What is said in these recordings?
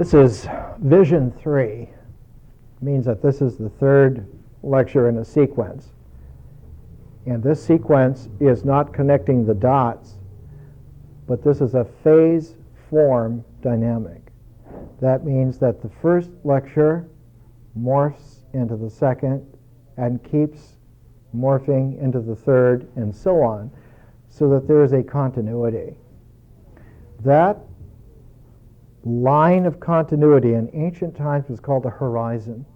This is Vision 3. Means that this is the third lecture in a sequence. And this sequence is not connecting the dots, but this is a phase form dynamic. That means that the first lecture morphs into the second and keeps morphing into the third and so on, so that there is a continuity. That line of continuity in ancient times was called a horizon.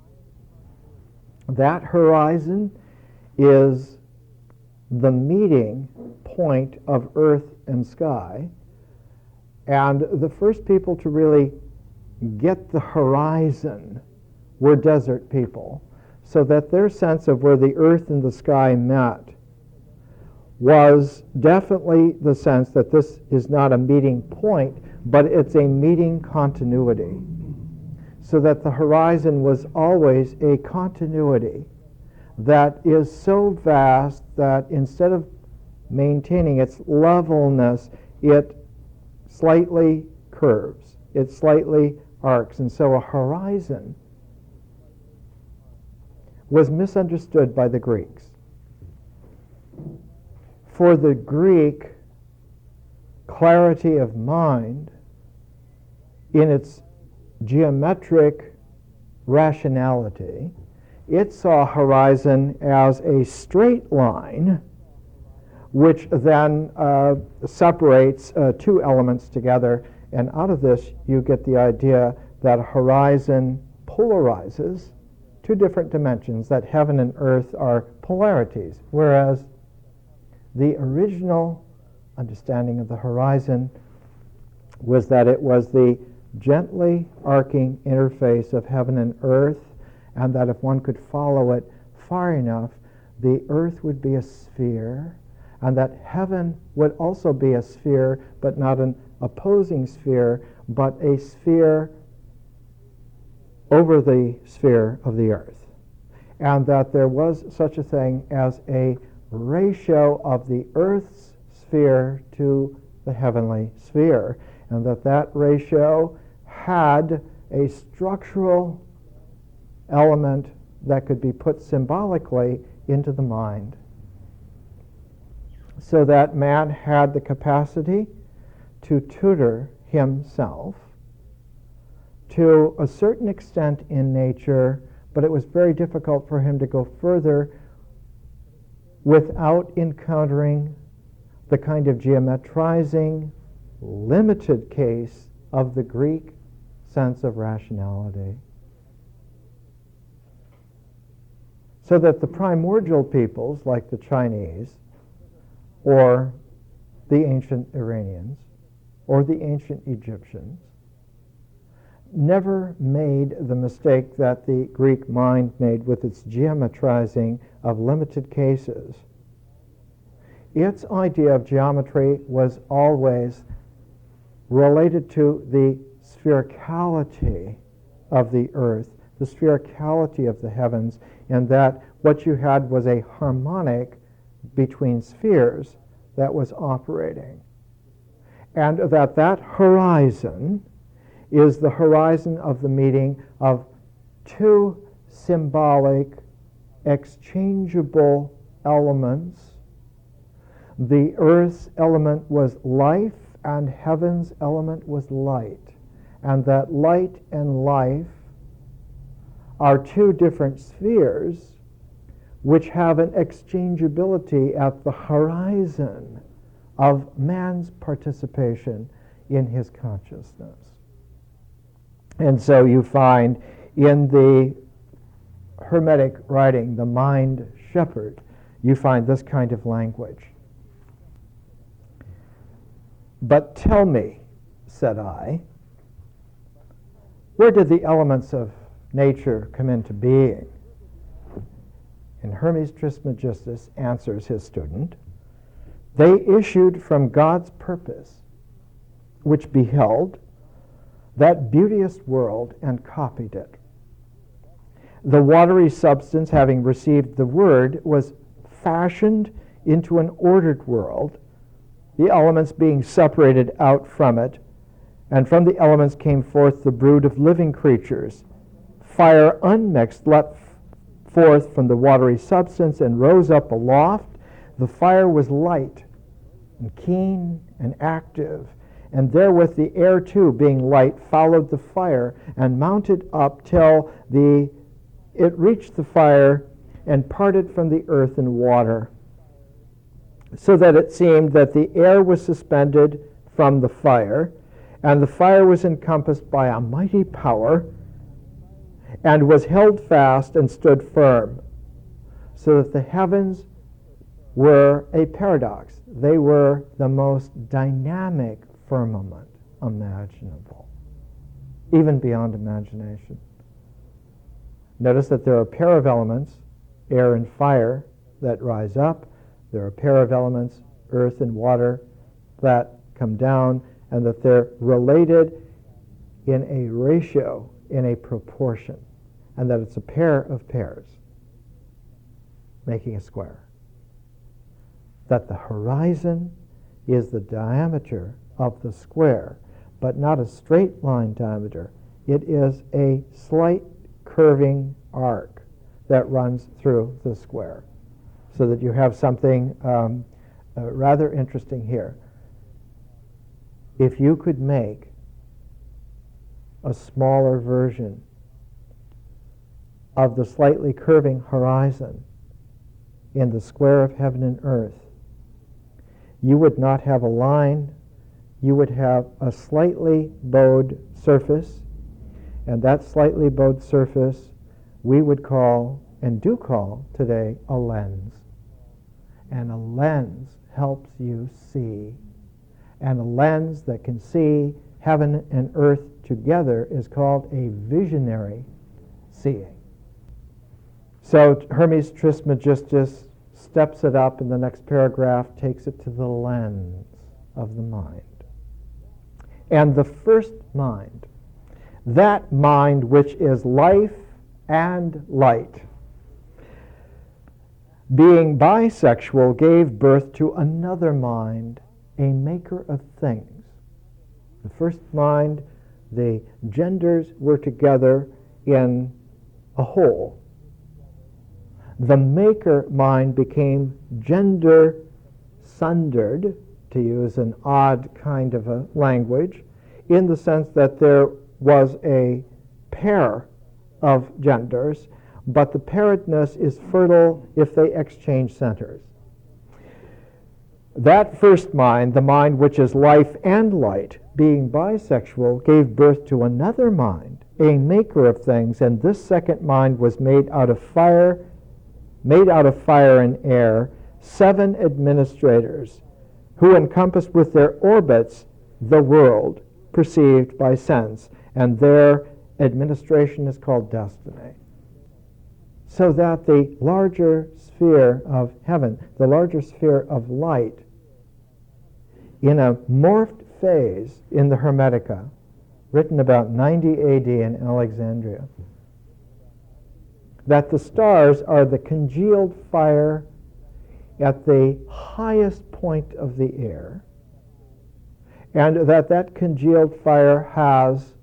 That horizon is the meeting point of earth and sky, and the first people to really get the horizon were desert people, so that their sense of where the earth and the sky met was definitely the sense that this is not a meeting point, but it's a meeting continuity. So that the horizon was always a continuity that is so vast that instead of maintaining its levelness, it slightly curves, it slightly arcs. And so a horizon was misunderstood by the Greeks. For the Greek, clarity of mind in its geometric rationality, it saw horizon as a straight line which then separates two elements together, and out of this you get the idea that horizon polarizes two different dimensions, that heaven and earth are polarities, whereas the original understanding of the horizon was that it was the gently arcing interface of heaven and earth, and that if one could follow it far enough, the earth would be a sphere, and that heaven would also be a sphere, but not an opposing sphere, but a sphere over the sphere of the earth, and that there was such a thing as a ratio of the earth's sphere to the heavenly sphere, and that ratio had a structural element that could be put symbolically into the mind, so that man had the capacity to tutor himself to a certain extent in nature, but it was very difficult for him to go further without encountering the kind of geometrizing, limited case of the Greek sense of rationality. So that the primordial peoples, like the Chinese, or the ancient Iranians, or the ancient Egyptians, never made the mistake that the Greek mind made with its geometrizing of limited cases. Its idea of geometry was always related to the sphericality of the earth, the sphericality of the heavens, and that what you had was a harmonic between spheres that was operating. And that horizon is the horizon of the meeting of two symbolic, exchangeable elements. The earth's element was life, and heaven's element was light. And that light and life are two different spheres which have an exchangeability at the horizon of man's participation in his consciousness. And so you find in the Hermetic writing, the Mind Shepherd, you find this kind of language. "But tell me," said I, "where did the elements of nature come into being?" And Hermes Trismegistus answers his student, "They issued from God's purpose, which beheld that beauteous world and copied it. The watery substance, having received the word, was fashioned into an ordered world, the elements being separated out from it, And from the elements came forth the brood of living creatures. Fire unmixed leapt forth from the watery substance and rose up aloft. The fire was light and keen and active, and therewith the air too, being light, followed the fire and mounted up till it reached the fire and parted from the earth and water, so that it seemed that the air was suspended from the fire, and the fire was encompassed by a mighty power, and was held fast and stood firm, so that the heavens were a paradox. They were the most dynamic firmament imaginable, even beyond imagination. Notice that there are a pair of elements, air and fire, that rise up. There are a pair of elements, earth and water, that come down, and that they're related in a ratio, in a proportion, and that it's a pair of pairs making a square. That the horizon is the diameter of the square, but not a straight line diameter. It is a slight curving arc that runs through the square, so that you have something rather interesting here. If you could make a smaller version of the slightly curving horizon in the square of heaven and earth, you would not have a line, you would have a slightly bowed surface, and that slightly bowed surface we would call, and do call today, a lens. And a lens helps you see. And a lens that can see heaven and earth together is called a visionary seeing. So Hermes Trismegistus steps it up in the next paragraph, takes it to the lens of the mind. And the first mind, that mind which is life and light, being bisexual, gave birth to another mind, a maker of things. The first mind, the genders were together in a whole. The maker mind became gender sundered, to use an odd kind of a language, in the sense that there was a pair of genders, but the pairedness is fertile if they exchange centers. That first mind, the mind which is life and light, being bisexual, gave birth to another mind, a maker of things, and this second mind was made out of fire and air, 7 administrators, who encompassed with their orbits the world perceived by sense, and their administration is called destiny. So that the larger sphere of heaven, the larger sphere of light, in a morphed phase in the Hermetica, written about 90 AD in Alexandria, that the stars are the congealed fire at the highest point of the air, and that congealed fire has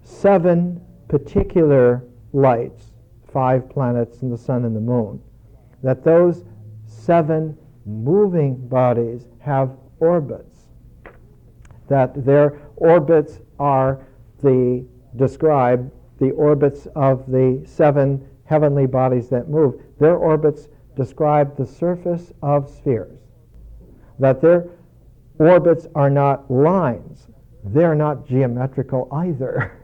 7 particular lights, 5 planets and the sun and the moon, that those 7 moving bodies have orbits, that their orbits are describe the orbits of the 7 heavenly bodies that move. Their orbits describe the surface of spheres, that their orbits are not lines, they're not geometrical either.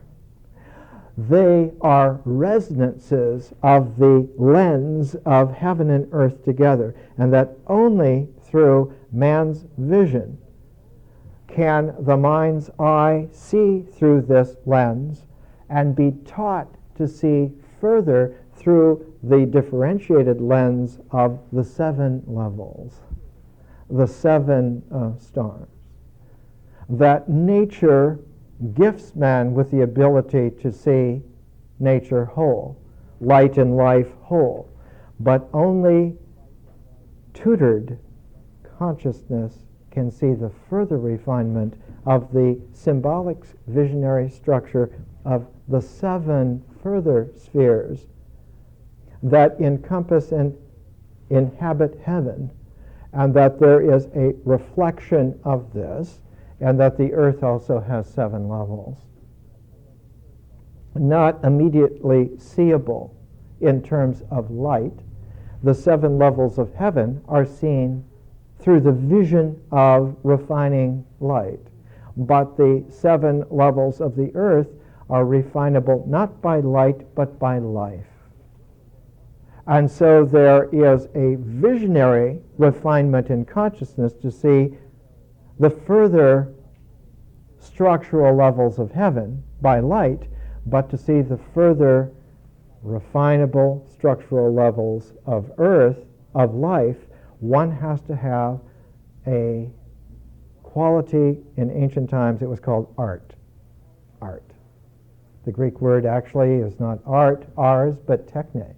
They are resonances of the lens of heaven and earth together, and that only through man's vision can the mind's eye see through this lens and be taught to see further through the differentiated lens of the 7 levels, the 7 stars. That nature gifts man with the ability to see nature whole, light and life whole, but only tutored consciousness can see the further refinement of the symbolic visionary structure of the 7 further spheres that encompass and inhabit heaven, and that there is a reflection of this, and that the earth also has 7 levels. Not immediately seeable in terms of light, the 7 levels of heaven are seen through the vision of refining light. But the 7 levels of the earth are refinable not by light, but by life. And so there is a visionary refinement in consciousness to see the further structural levels of heaven by light, but to see the further refinable structural levels of earth, of life, one has to have a quality. In ancient times it was called art. Art. The Greek word actually is not art, ars, but techne.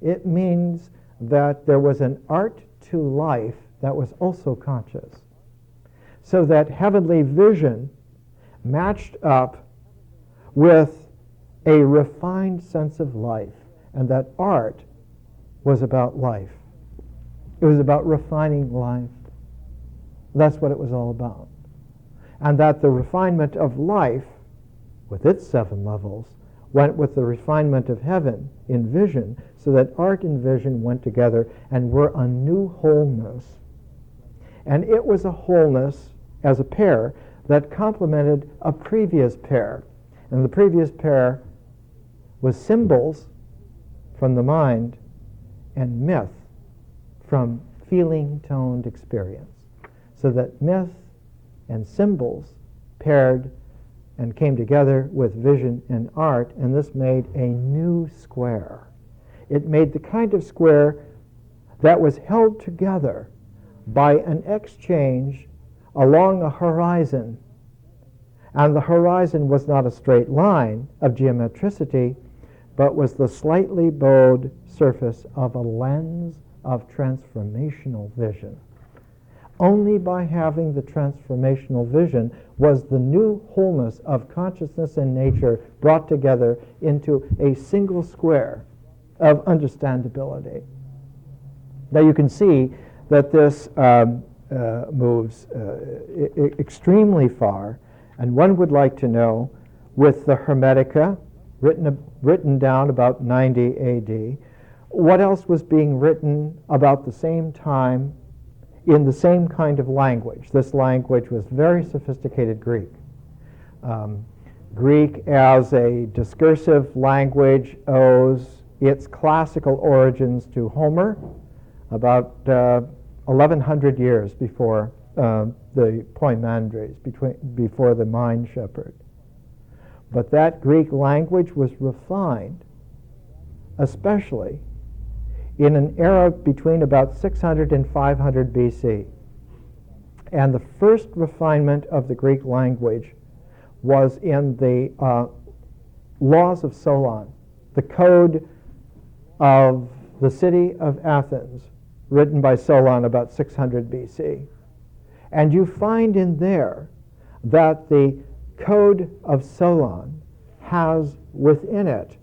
It means that there was an art to life that was also conscious. So that heavenly vision matched up with a refined sense of life, and that art was about life. It was about refining life. That's what it was all about. And that the refinement of life, with its 7 levels, went with the refinement of heaven in vision, so that art and vision went together and were a new wholeness. And it was a wholeness as a pair that complemented a previous pair. And the previous pair was symbols from the mind and myth from feeling-toned experience. So that myth and symbols paired and came together with vision and art, and this made a new square. It made the kind of square that was held together by an exchange along a horizon. And the horizon was not a straight line of geometricity, but was the slightly bowed surface of a lens of transformational vision. Only by having the transformational vision was the new wholeness of consciousness and nature brought together into a single square of understandability. Now you can see that this moves extremely far, and one would like to know, with the Hermetica, written down about 90 AD, what else was being written about the same time in the same kind of language. This language was very sophisticated Greek. Greek as a discursive language owes its classical origins to Homer, about 1100 years before the Poimandres, before the Mind Shepherd. But that Greek language was refined, especially in an era between about 600 and 500 BC. And the first refinement of the Greek language was in the laws of Solon, the code of the city of Athens, written by Solon about 600 BC. And you find in there that the code of Solon has within it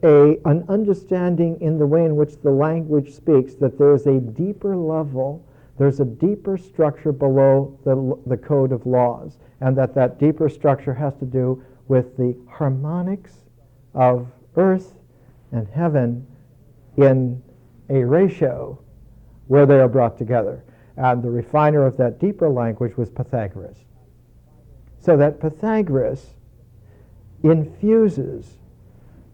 an understanding in the way in which the language speaks, that there is a deeper level, there's a deeper structure below the code of laws, and that deeper structure has to do with the harmonics of earth and heaven in a ratio where they are brought together. And the refiner of that deeper language was Pythagoras. So that Pythagoras infuses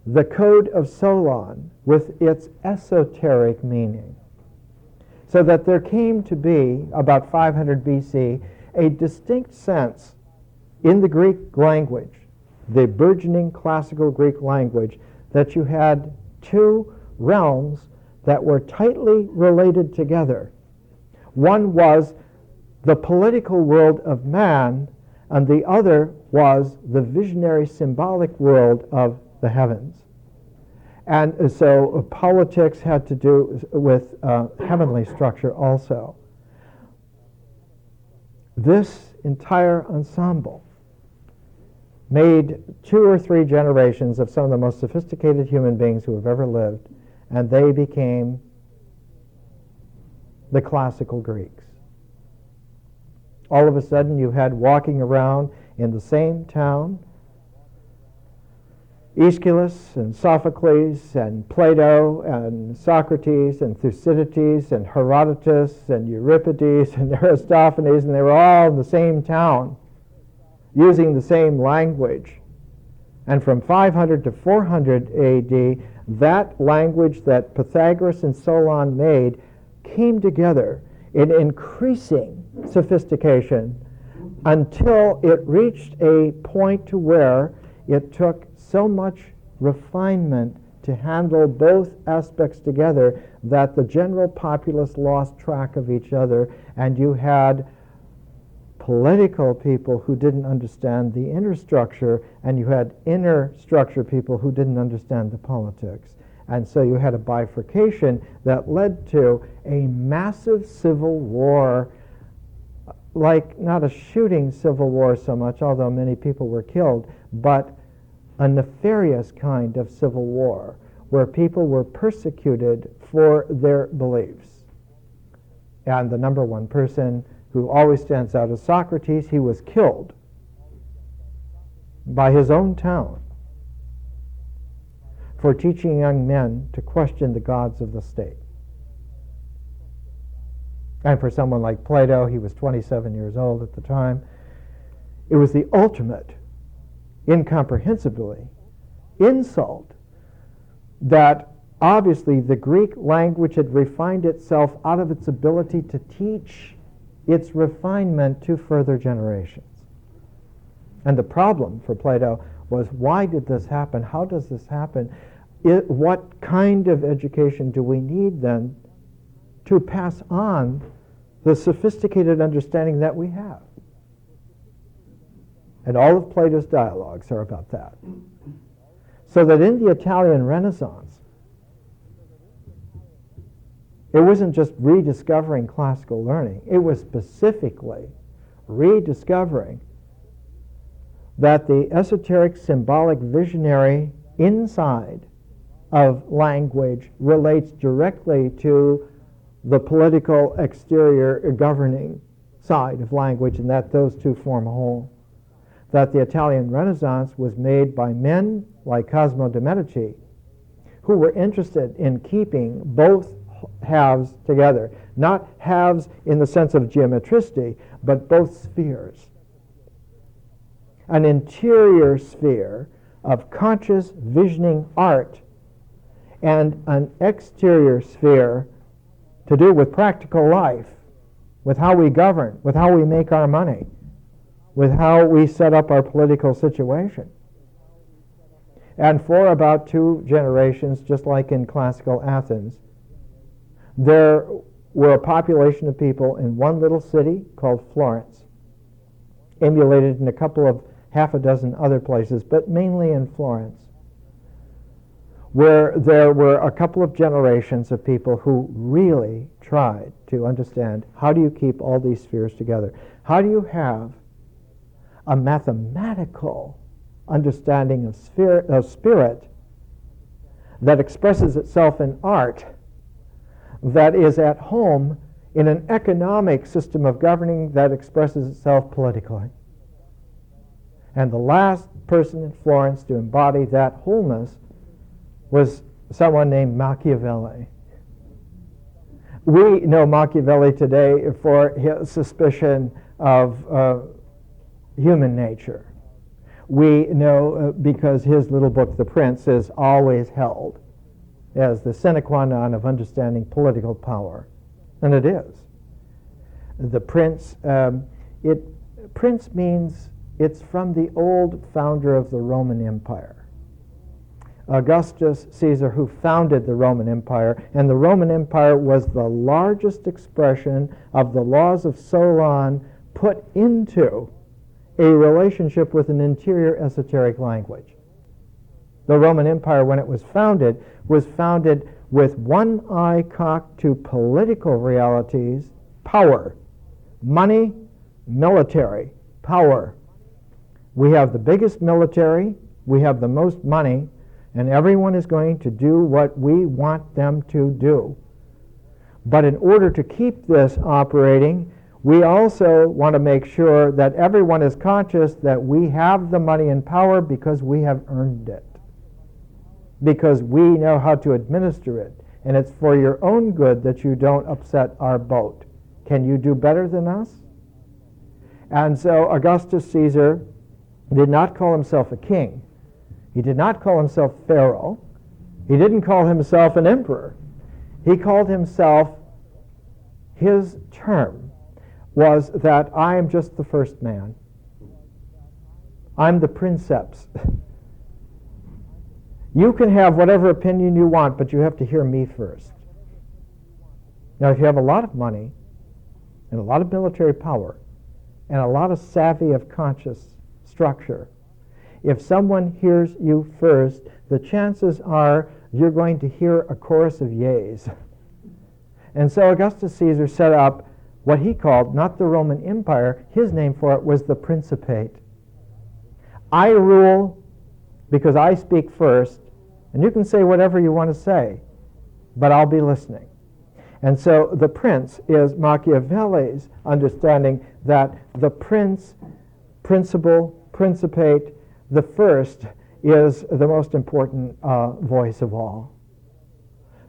the code of Solon with its esoteric meaning. So that there came to be, about 500 BC, a distinct sense in the Greek language, the burgeoning classical Greek language, that you had 2 realms that were tightly related together. One was the political world of man, and the other was the visionary symbolic world of the heavens. And so politics had to do with heavenly structure also. This entire ensemble made 2 or 3 generations of some of the most sophisticated human beings who have ever lived, and they became the classical Greeks. All of a sudden, you had walking around in the same town Aeschylus and Sophocles and Plato and Socrates and Thucydides and Herodotus and Euripides and Aristophanes, and they were all in the same town using the same language. And from 500 to 400 AD, that language that Pythagoras and Solon made came together in increasing sophistication until it reached a point to where it took so much refinement to handle both aspects together that the general populace lost track of each other, and you had political people who didn't understand the inner structure, and you had inner structure people who didn't understand the politics. And so you had a bifurcation that led to a massive civil war, like not a shooting civil war so much, although many people were killed, but a nefarious kind of civil war where people were persecuted for their beliefs. And the number one person who always stands out is Socrates. He was killed by his own town for teaching young men to question the gods of the state. And for someone like Plato, he was 27 years old at the time, it was the ultimate, incomprehensibly, insult that obviously the Greek language had refined itself out of its ability to teach its refinement to further generations. And the problem for Plato was, why did this happen? How does this happen? What kind of education do we need then to pass on the sophisticated understanding that we have? And all of Plato's dialogues are about that. So that in the Italian Renaissance, it wasn't just rediscovering classical learning. It was specifically rediscovering that the esoteric, symbolic, visionary inside of language relates directly to the political, exterior, governing side of language, and that those two form a whole. That the Italian Renaissance was made by men like Cosimo de' Medici, who were interested in keeping both halves together. Not halves in the sense of geometricity, but both spheres. An interior sphere of conscious visioning art and an exterior sphere to do with practical life, with how we govern, with how we make our money, with how we set up our political situation. And for about 2 generations, just like in classical Athens, there were a population of people in one little city called Florence, emulated in a couple of half a dozen other places, but mainly in Florence, where there were a couple of generations of people who really tried to understand, how do you keep all these spheres together? How do you have a mathematical understanding of spirit that expresses itself in art, that is at home in an economic system of governing that expresses itself politically? And the last person in Florence to embody that wholeness was someone named Machiavelli. We know Machiavelli today for his suspicion of human nature. We know because his little book, The Prince, is always held as the sine qua non of understanding political power. And it is. The Prince, Prince means it's from the old founder of the Roman Empire, Augustus Caesar, who founded the Roman Empire, and the Roman Empire was the largest expression of the laws of Solon put into a relationship with an interior esoteric language. The Roman Empire, when it was founded with one eye cocked to political realities, power, money, military power. We have the biggest military, we have the most money, and everyone is going to do what we want them to do. But in order to keep this operating, we also want to make sure that everyone is conscious that we have the money and power because we have earned it, because we know how to administer it, and it's for your own good that you don't upset our boat. Can you do better than us? And so Augustus Caesar did not call himself a king. He did not call himself Pharaoh. He didn't call himself an emperor. He called himself, his term was that I am just the first man. I'm the princeps. You can have whatever opinion you want, but you have to hear me first. Now, if you have a lot of money and a lot of military power and a lot of savvy of conscious structure, if someone hears you first, the chances are you're going to hear a chorus of yeas. And so Augustus Caesar set up what he called, not the Roman Empire, his name for it was the Principate. I rule because I speak first, and you can say whatever you want to say, but I'll be listening. And so the prince is Machiavelli's understanding that the prince, principal, principate, the first is the most important voice of all.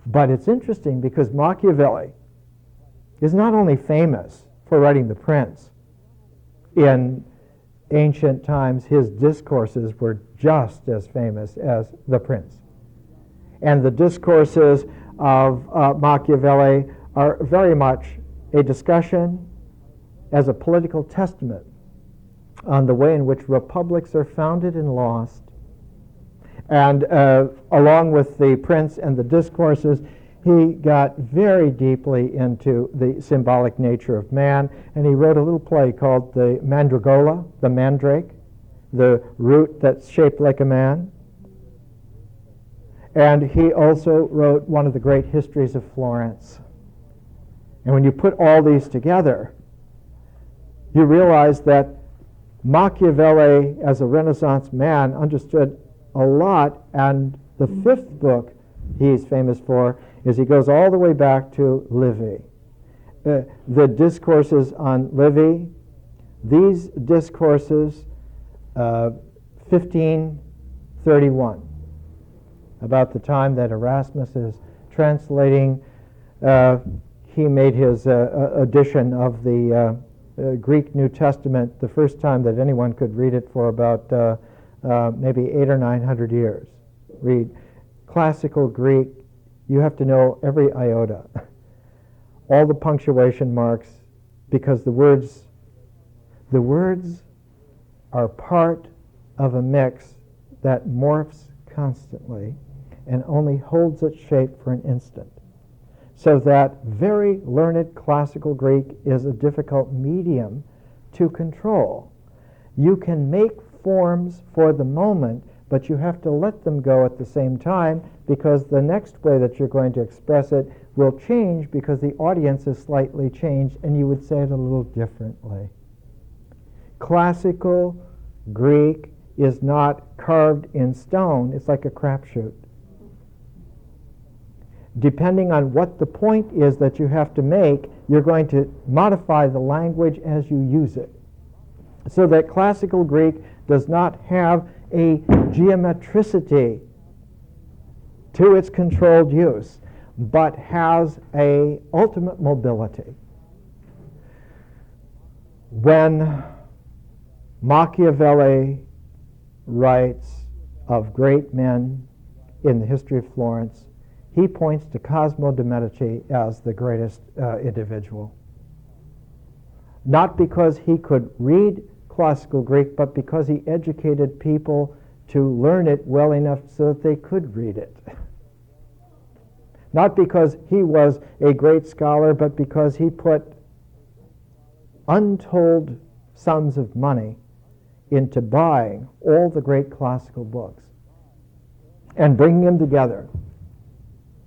But it's interesting because Machiavelli is not only famous for writing The Prince. In ancient times, his discourses were just as famous as The Prince. And the discourses of Machiavelli are very much a discussion as a political testament on the way in which republics are founded and lost. And along with The Prince and the discourses, he got very deeply into the symbolic nature of man, and he wrote a little play called the Mandragola, the mandrake, the root that's shaped like a man. And he also wrote one of the great histories of Florence. And when you put all these together, you realize that Machiavelli, as a Renaissance man, understood a lot, and the fifth book he's famous for is he goes all the way back to Livy. The discourses on Livy, these discourses, 1531, about the time that Erasmus is translating, he made his edition of the Greek New Testament the first time that anyone could read it for about maybe 800 or 900 years. Read classical Greek. You have to know every iota, all the punctuation marks, because the words are part of a mix that morphs constantly and only holds its shape for an instant. So that very learned classical Greek is a difficult medium to control. You can make forms for the moment, but you have to let them go at the same time, because the next way that you're going to express it will change because the audience is slightly changed and you would say it a little differently. Classical Greek is not carved in stone. It's like a crapshoot. Depending on what the point is that you have to make, you're going to modify the language as you use it. So that classical Greek does not have a geometricity to its controlled use, but has a ultimate mobility. When Machiavelli writes of great men in the history of Florence, he points to Cosimo de' Medici as the greatest individual. Not because he could read classical Greek, but because he educated people to learn it well enough so that they could read it. Not because he was a great scholar, but because he put untold sums of money into buying all the great classical books and bringing them together,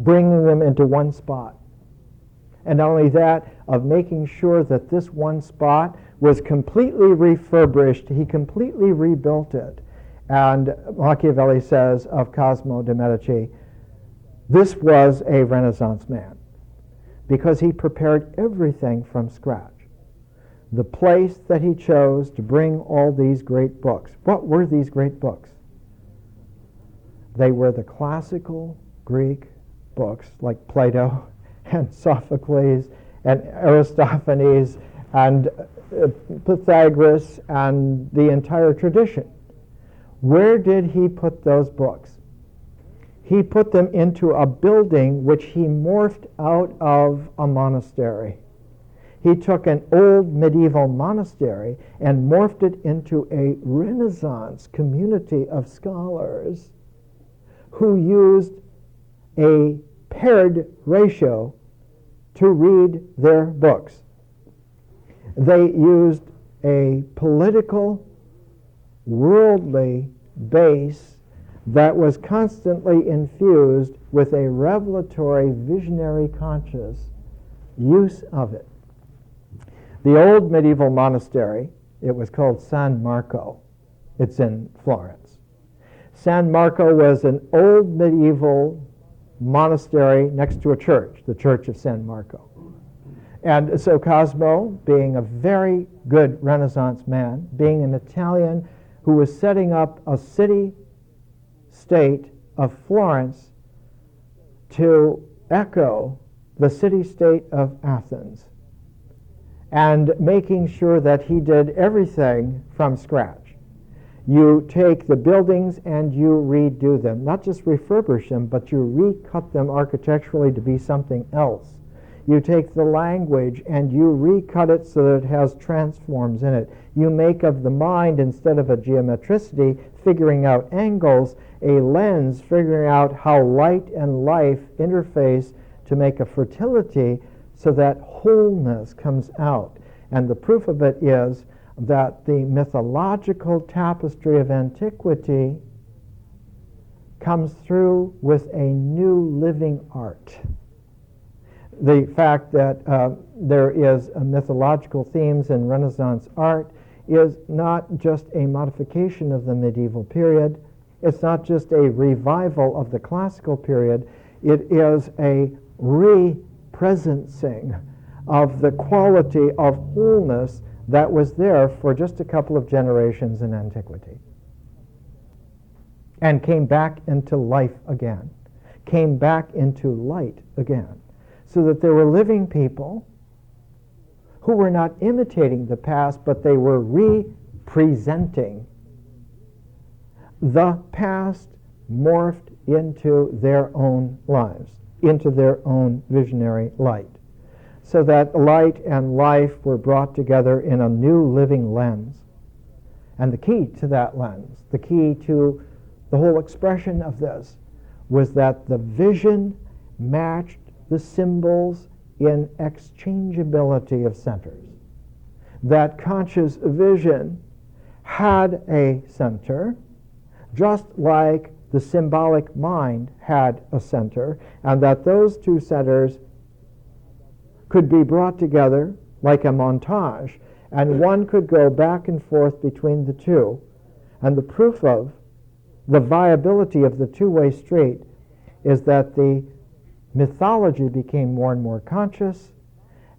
bringing them into one spot. And not only that, of making sure that this one spot was completely refurbished. He completely rebuilt it. And Machiavelli says of Cosimo de' Medici, this was a Renaissance man because he prepared everything from scratch. The place that he chose to bring all these great books. What were these great books? They were the classical Greek books like Plato and Sophocles and Aristophanes and Pythagoras and the entire tradition. Where did he put those books? He put them into a building which he morphed out of a monastery. He took an old medieval monastery and morphed it into a Renaissance community of scholars who used a paired ratio to read their books. They used a political, worldly base that was constantly infused with a revelatory, visionary, conscious use of it. The old medieval monastery, it was called San Marco. It's in Florence. San Marco was an old medieval monastery next to a church, the Church of San Marco. And so Cosimo, being a very good Renaissance man, being an Italian who was setting up a city-state of Florence to echo the city-state of Athens, and making sure that he did everything from scratch. You take the buildings and you redo them, not just refurbish them, but you recut them architecturally to be something else. You take the language and you recut it so that it has transforms in it. You make of the mind, instead of a geometricity, figuring out angles, a lens, figuring out how light and life interface to make a fertility so that wholeness comes out. And the proof of it is that the mythological tapestry of antiquity comes through with a new living art. The fact that there is a mythological themes in Renaissance art is not just a modification of the medieval period. It's not just a revival of the classical period. It is a re-presencing of the quality of wholeness that was there for just a couple of generations in antiquity, and came back into life again, came back into light again, so that there were living people who were not imitating the past, but they were representing the past morphed into their own lives, into their own visionary light, so that light and life were brought together in a new living lens. And the key to that lens, the key to the whole expression of this, was that the vision matched the symbols in exchangeability of centers. That conscious vision had a center, just like the symbolic mind had a center, and that those two centers could be brought together like a montage, and one could go back and forth between the two. And the proof of the viability of the two-way street is that the mythology became more and more conscious,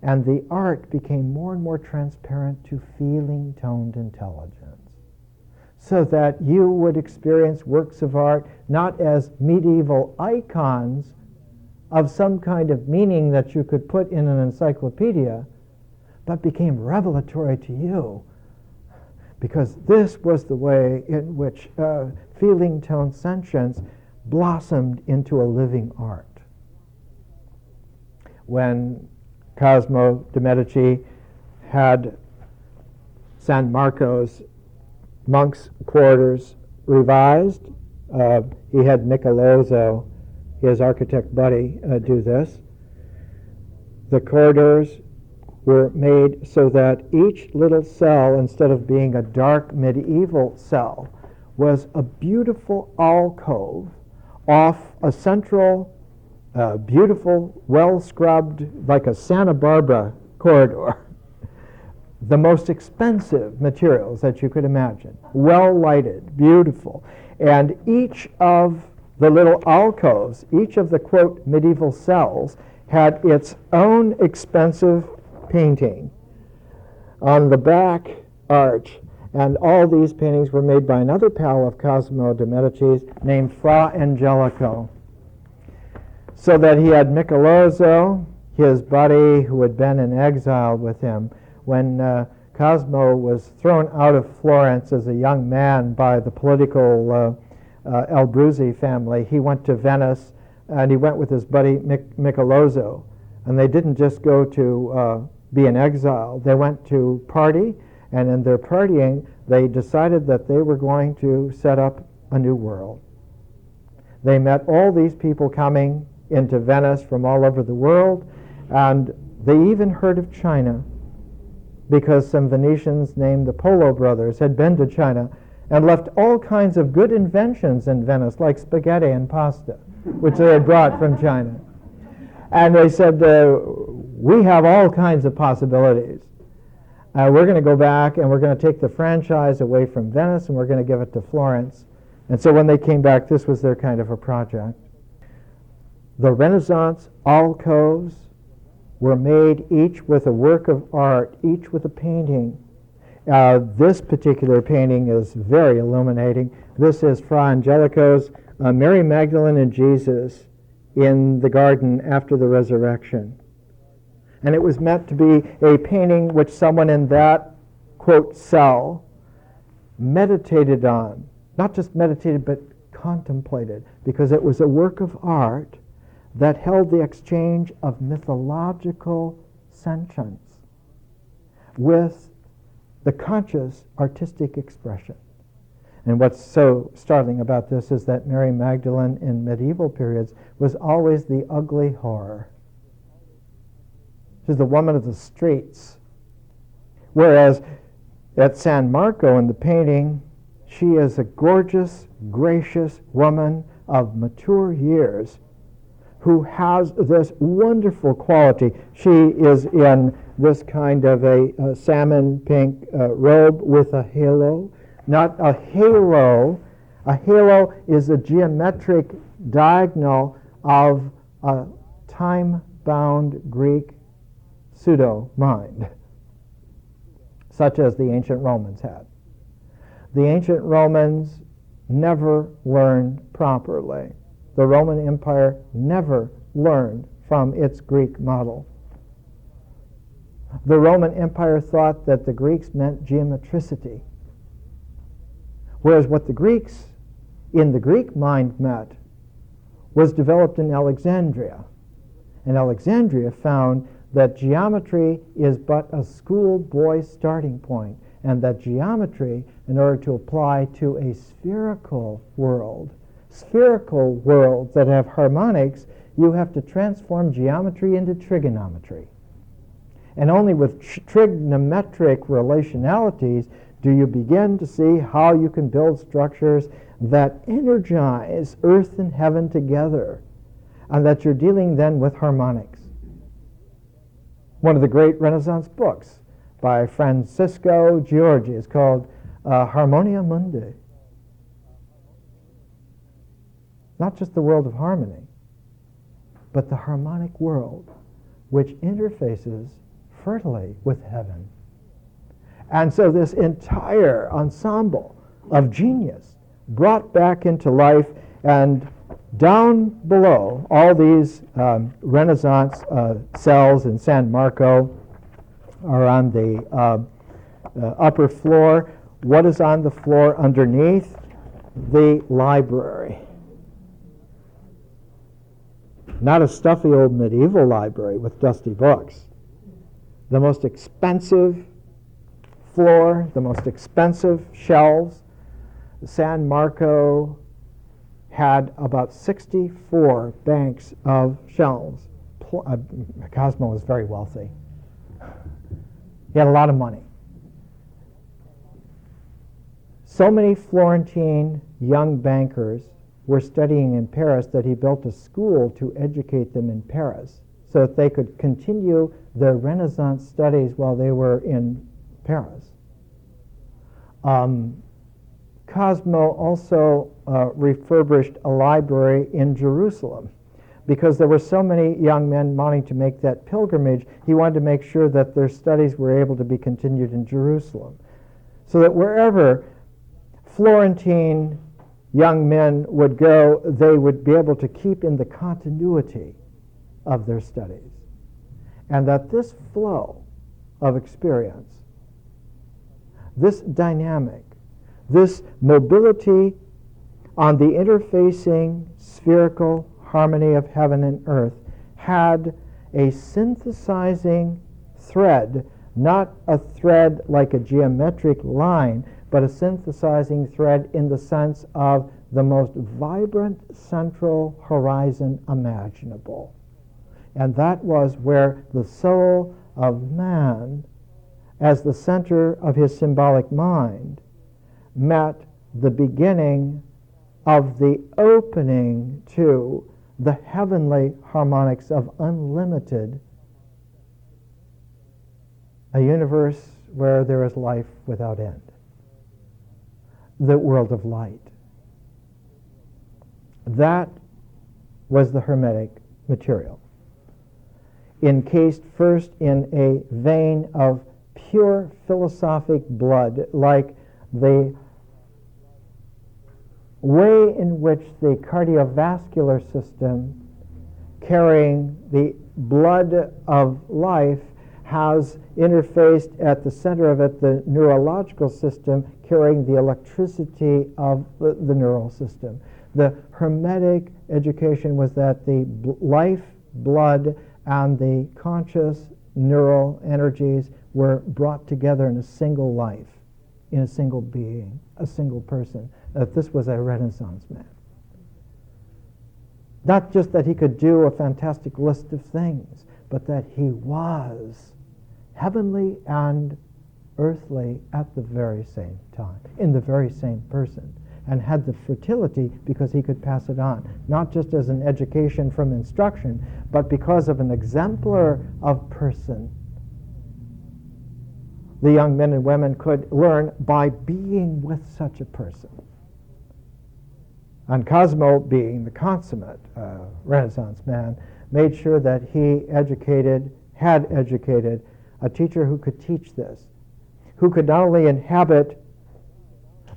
and the art became more and more transparent to feeling-toned intelligence, so that you would experience works of art not as medieval icons of some kind of meaning that you could put in an encyclopedia, but became revelatory to you, because this was the way in which feeling-toned sentience blossomed into a living art. When Cosimo de' Medici had San Marco's monks' quarters revised, he had Michelozzo, his architect buddy, do this. The corridors were made so that each little cell, instead of being a dark medieval cell, was a beautiful alcove off a central, beautiful, well-scrubbed, like a Santa Barbara corridor. the most expensive materials that you could imagine, well lighted, beautiful. And each of the little alcoves, each of the, quote, medieval cells, had its own expensive painting on the back arch. And all these paintings were made by another pal of Cosimo de' Medici named Fra Angelico. So that he had Michelozzo, his buddy who had been in exile with him. When Cosimo was thrown out of Florence as a young man by the political Elbruzzi family, he went to Venice, and he went with his buddy Michelozzo. And they didn't just go to be in exile. They went to party, and in their partying, they decided that they were going to set up a new world. They met all these people coming into Venice from all over the world, and they even heard of China, because some Venetians named the Polo brothers had been to China and left all kinds of good inventions in Venice, like spaghetti and pasta, which they had brought from China. And they said, we have all kinds of possibilities. We're going to go back and we're going to take the franchise away from Venice and we're going to give it to Florence. And so when they came back, this was their kind of a project. The Renaissance alcoves were made each with a work of art, each with a painting. This particular painting is very illuminating. This is Fra Angelico's Mary Magdalene and Jesus in the garden after the resurrection. And it was meant to be a painting which someone in that, quote, cell meditated on. Not just meditated, but contemplated, because it was a work of art that held the exchange of mythological sentience with the conscious artistic expression. And what's so startling about this is that Mary Magdalene in medieval periods was always the ugly whore. She's the woman of the streets. Whereas at San Marco in the painting, she is a gorgeous, gracious woman of mature years who has this wonderful quality. She is in this kind of a salmon pink robe with a halo. Not a halo. A halo is a geometric diagonal of a time-bound Greek pseudo-mind, such as the ancient Romans had. The ancient Romans never learned properly. The Roman Empire never learned from its Greek model. The Roman Empire thought that the Greeks meant geometricity, whereas what the Greeks in the Greek mind meant was developed in Alexandria. And Alexandria found that geometry is but a schoolboy's starting point, and that geometry, in order to apply to a spherical world that have harmonics, you have to transform geometry into trigonometry. And only with trigonometric relationalities do you begin to see how you can build structures that energize earth and heaven together, and that you're dealing then with harmonics. One of the great Renaissance books by Francisco Giorgi is called Harmonia Mundi. Not just the world of harmony, but the harmonic world which interfaces fertily with heaven. And so this entire ensemble of genius brought back into life, and down below all these Renaissance cells in San Marco are on the upper floor. What is on the floor underneath? The library. Not a stuffy old medieval library with dusty books. The most expensive floor, the most expensive shelves. San Marco had about 64 banks of shelves. Cosimo was very wealthy. He had a lot of money. So many Florentine young bankers were studying in Paris that he built a school to educate them in Paris so that they could continue their Renaissance studies while they were in Paris. Cosmo also refurbished a library in Jerusalem. Because there were so many young men wanting to make that pilgrimage, he wanted to make sure that their studies were able to be continued in Jerusalem. So that wherever Florentine young men would go, they would be able to keep in the continuity of their studies. And that this flow of experience, this dynamic, this mobility on the interfacing spherical harmony of heaven and earth had a synthesizing thread, not a thread like a geometric line, but a synthesizing thread in the sense of the most vibrant central horizon imaginable. And that was where the soul of man, as the center of his symbolic mind, met the beginning of the opening to the heavenly harmonics of unlimited, a universe where there is life without end, the world of light. That was the Hermetic material, encased first in a vein of pure philosophic blood, like the way in which the cardiovascular system, carrying the blood of life, has interfaced at the center of it the neurological system, carrying the electricity of the neural system. The Hermetic education was that the life, blood, and the conscious neural energies were brought together in a single life, in a single being, a single person. That this was a Renaissance man. Not just that he could do a fantastic list of things, but that he was heavenly and earthly at the very same time, in the very same person, and had the fertility because he could pass it on, not just as an education from instruction, but because of an exemplar of person. The young men and women could learn by being with such a person. And Cosmo, being the consummate Renaissance man, made sure that he had educated a teacher who could teach this, who could not only inhabit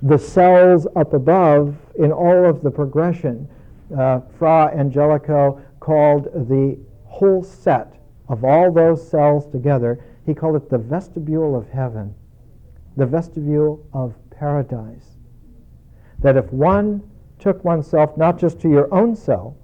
the cells up above in all of the progression. Fra Angelico called the whole set of all those cells together, he called it the vestibule of heaven, the vestibule of paradise. That if one took oneself not just to your own cell,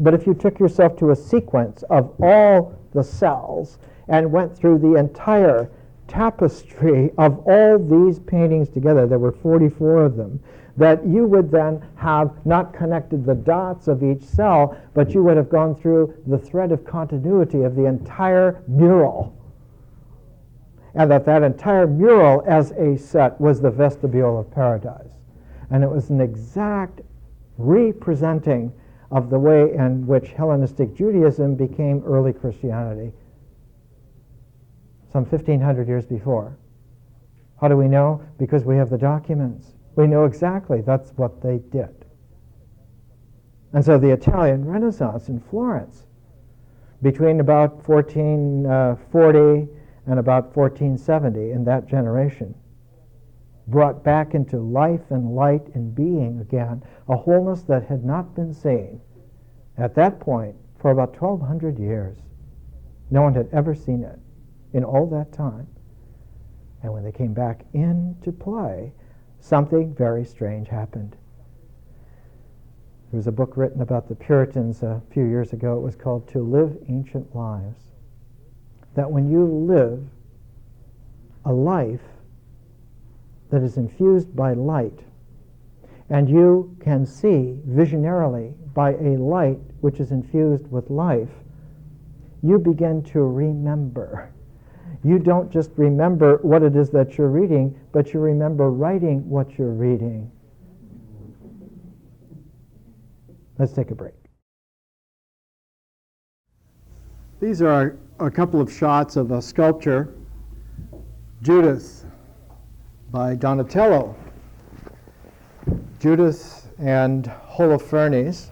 but if you took yourself to a sequence of all the cells and went through the entire tapestry of all these paintings together, there were 44 of them, that you would then have not connected the dots of each cell, but you would have gone through the thread of continuity of the entire mural. And that entire mural as a set was the vestibule of paradise. And it was an exact representing of the way in which Hellenistic Judaism became early Christianity, some 1,500 years before. How do we know? Because we have the documents. We know exactly that's what they did. And so the Italian Renaissance in Florence, between about 1440 and about 1470, in that generation, brought back into life and light and being again a wholeness that had not been seen at that point for about 1,200 years. No one had ever seen it in all that time. And when they came back into play, something very strange happened. There was a book written about the Puritans a few years ago. It was called To Live Ancient Lives. That when you live a life that is infused by light, and you can see visionarily by a light which is infused with life, you begin to remember. You don't just remember what it is that you're reading, but you remember writing what you're reading. Let's take a break. These are a couple of shots of a sculpture Judith by Donatello. Judith and Holofernes.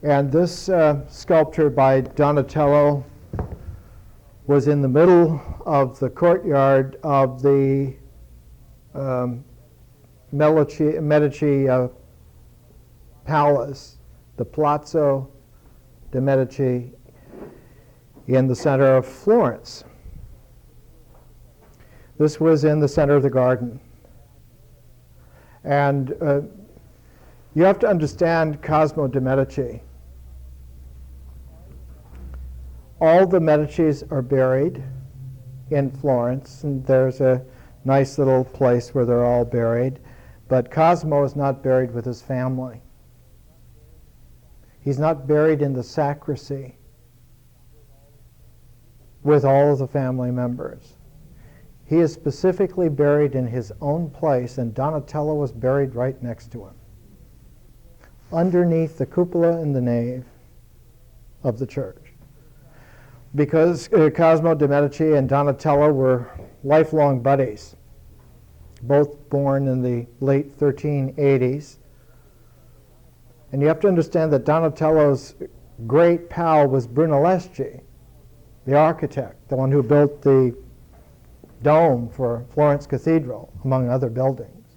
And this sculpture by Donatello was in the middle of the courtyard of the Medici palace, the Palazzo de' Medici, in the center of Florence. This was in the center of the garden. And you have to understand Cosimo de' Medici. All the Medicis are buried in Florence, and there's a nice little place where they're all buried. But Cosimo is not buried with his family. He's not buried in the sacristy with all of the family members. He is specifically buried in his own place, and Donatello was buried right next to him, underneath the cupola in the nave of the church. Because Cosimo de' Medici and Donatello were lifelong buddies, both born in the late 1380s. And you have to understand that Donatello's great pal was Brunelleschi, the architect, the one who built the dome for Florence Cathedral, among other buildings.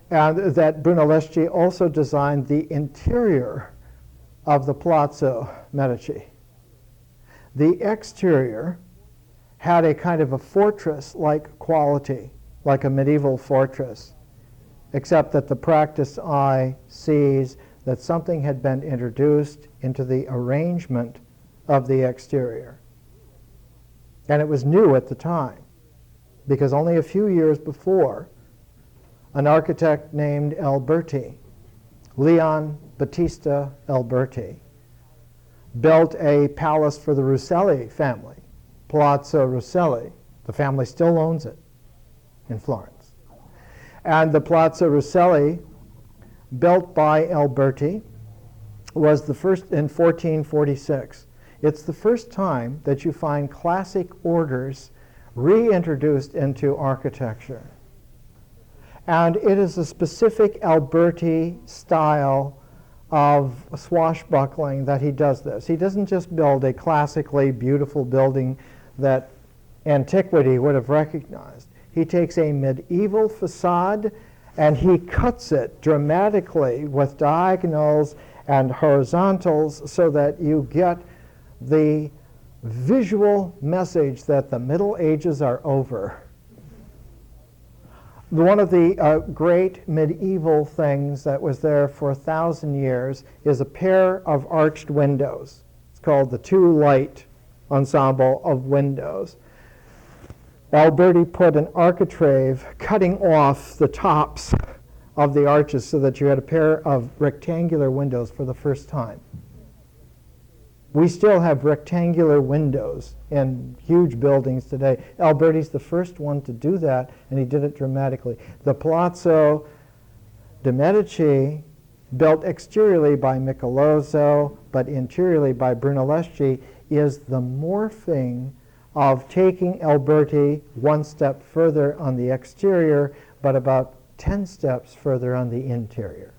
And that Brunelleschi also designed the interior of the Palazzo Medici. The exterior had a kind of a fortress-like quality, like a medieval fortress, except that the practiced eye sees that something had been introduced into the arrangement of the exterior. And it was new at the time, because only a few years before, an architect named Alberti, Leon Battista Alberti, built a palace for the Russelli family, Palazzo Russelli. The family still owns it in Florence. And the Palazzo Russelli, built by Alberti, was the first in 1446. It's the first time that you find classic orders reintroduced into architecture. And it is a specific Alberti style of swashbuckling that he does this. He doesn't just build a classically beautiful building that antiquity would have recognized. He takes a medieval facade and he cuts it dramatically with diagonals and horizontals so that you get the visual message that the Middle Ages are over. One of the great medieval things that was there for 1,000 years is a pair of arched windows. It's called the two-light ensemble of windows. Alberti put an architrave cutting off the tops of the arches so that you had a pair of rectangular windows for the first time. We still have rectangular windows in huge buildings today. Alberti's the first one to do that, and he did it dramatically. The Palazzo de' Medici, built exteriorly by Michelozzo, but interiorly by Brunelleschi, is the morphing of taking Alberti one step further on the exterior, but about 10 steps further on the interior.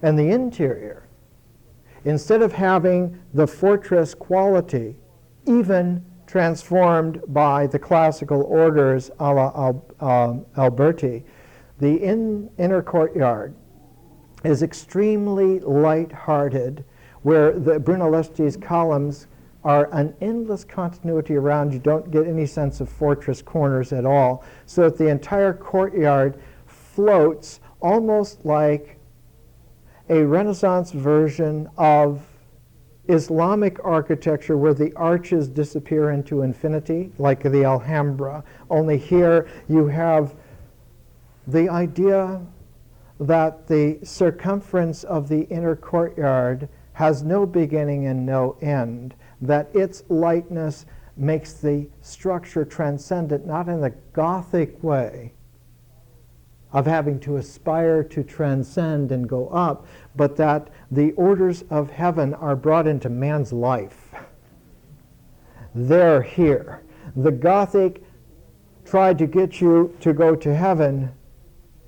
And the interior, instead of having the fortress quality, even transformed by the classical orders a la Alberti, the inner courtyard is extremely light-hearted, where the Brunelleschi's columns are an endless continuity around. You don't get any sense of fortress corners at all, so that the entire courtyard floats almost like a Renaissance version of Islamic architecture where the arches disappear into infinity, like the Alhambra. Only here you have the idea that the circumference of the inner courtyard has no beginning and no end, that its lightness makes the structure transcendent, not in the Gothic way of having to aspire to transcend and go up, but that the orders of heaven are brought into man's life. They're here. The Gothic tried to get you to go to heaven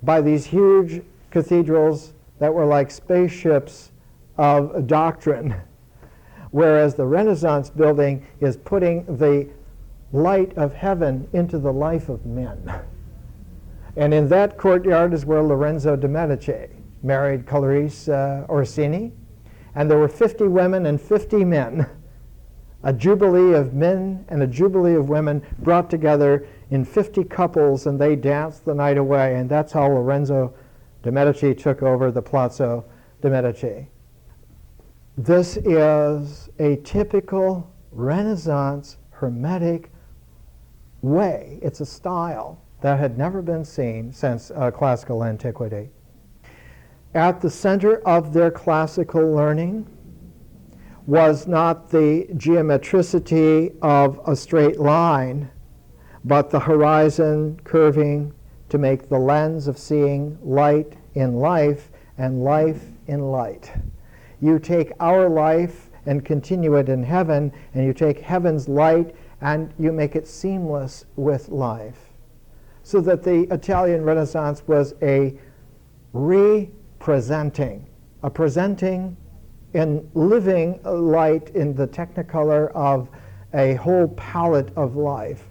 by these huge cathedrals that were like spaceships of doctrine, whereas the Renaissance building is putting the light of heaven into the life of men. And in that courtyard is where Lorenzo de' Medici married Clarice Orsini, and there were 50 women and 50 men, a jubilee of men and a jubilee of women brought together in 50 couples, and they danced the night away, and that's how Lorenzo de' Medici took over the Palazzo de' Medici. This is a typical Renaissance Hermetic way. It's a style that had never been seen since classical antiquity. At the center of their classical learning was not the geometricity of a straight line, but the horizon curving to make the lens of seeing light in life and life in light. You take our life and continue it in heaven, and you take heaven's light and you make it seamless with life. So that the Italian Renaissance was a presenting in living light in the technicolor of a whole palette of life.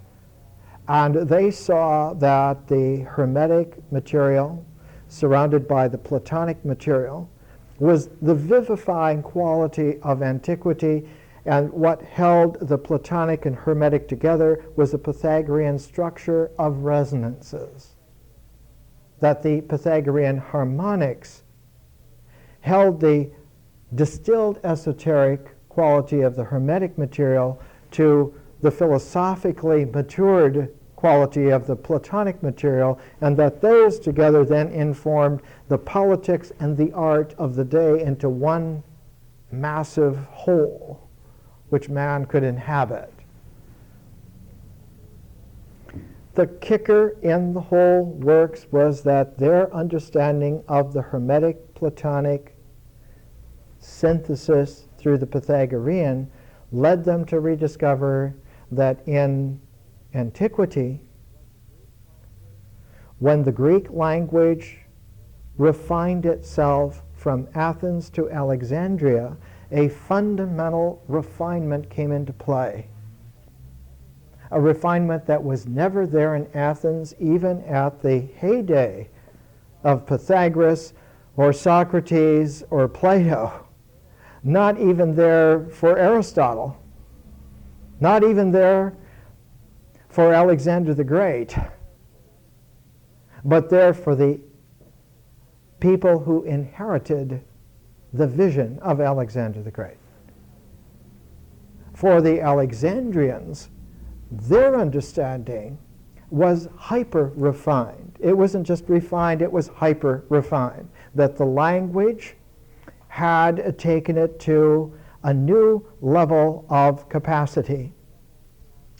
And they saw that the Hermetic material, surrounded by the Platonic material, was the vivifying quality of antiquity, and what held the Platonic and Hermetic together was the Pythagorean structure of resonances. That the Pythagorean harmonics held the distilled esoteric quality of the Hermetic material to the philosophically matured quality of the Platonic material, and that those together then informed the politics and the art of the day into one massive whole which man could inhabit. The kicker in the whole works was that their understanding of the Hermetic Platonic synthesis through the Pythagorean led them to rediscover that in antiquity, when the Greek language refined itself from Athens to Alexandria, a fundamental refinement came into play. A refinement that was never there in Athens, even at the heyday of Pythagoras or Socrates or Plato. Not even there for Aristotle. Not even there for Alexander the Great. But there for the people who inherited the vision of Alexander the Great. For the Alexandrians, their understanding was hyper-refined. It wasn't just refined, it was hyper-refined. That the language had taken it to a new level of capacity,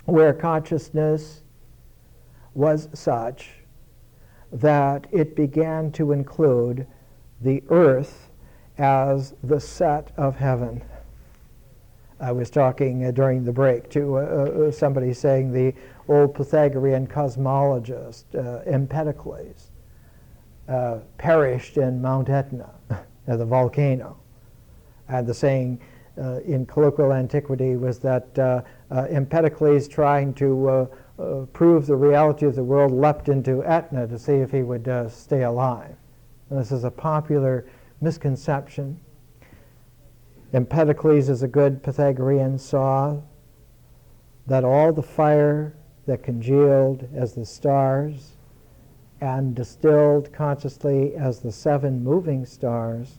where consciousness was such that it began to include the earth as the set of heaven. I was talking during the break to somebody saying the old Pythagorean cosmologist, Empedocles, perished in Mount Etna, the volcano. And the saying in colloquial antiquity was that Empedocles, trying to prove the reality of the world, leapt into Etna to see if he would stay alive. And this is a popular misconception. Empedocles, as a good Pythagorean, saw that all the fire that congealed as the stars and distilled consciously as the 7 moving stars,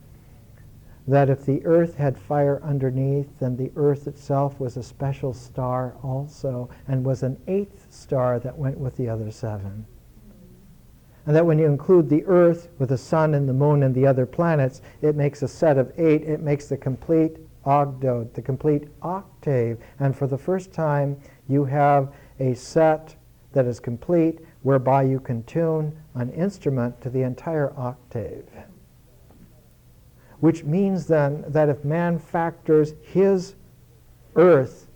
that if the earth had fire underneath, then the earth itself was a special star also, and was an 8th star that went with the other 7. And that when you include the earth with the sun and the moon and the other planets, it makes a set of 8. It makes the complete ogdoad, the complete octave. And for the first time, you have a set that is complete, whereby you can tune an instrument to the entire octave. Which means then that if man factors his earth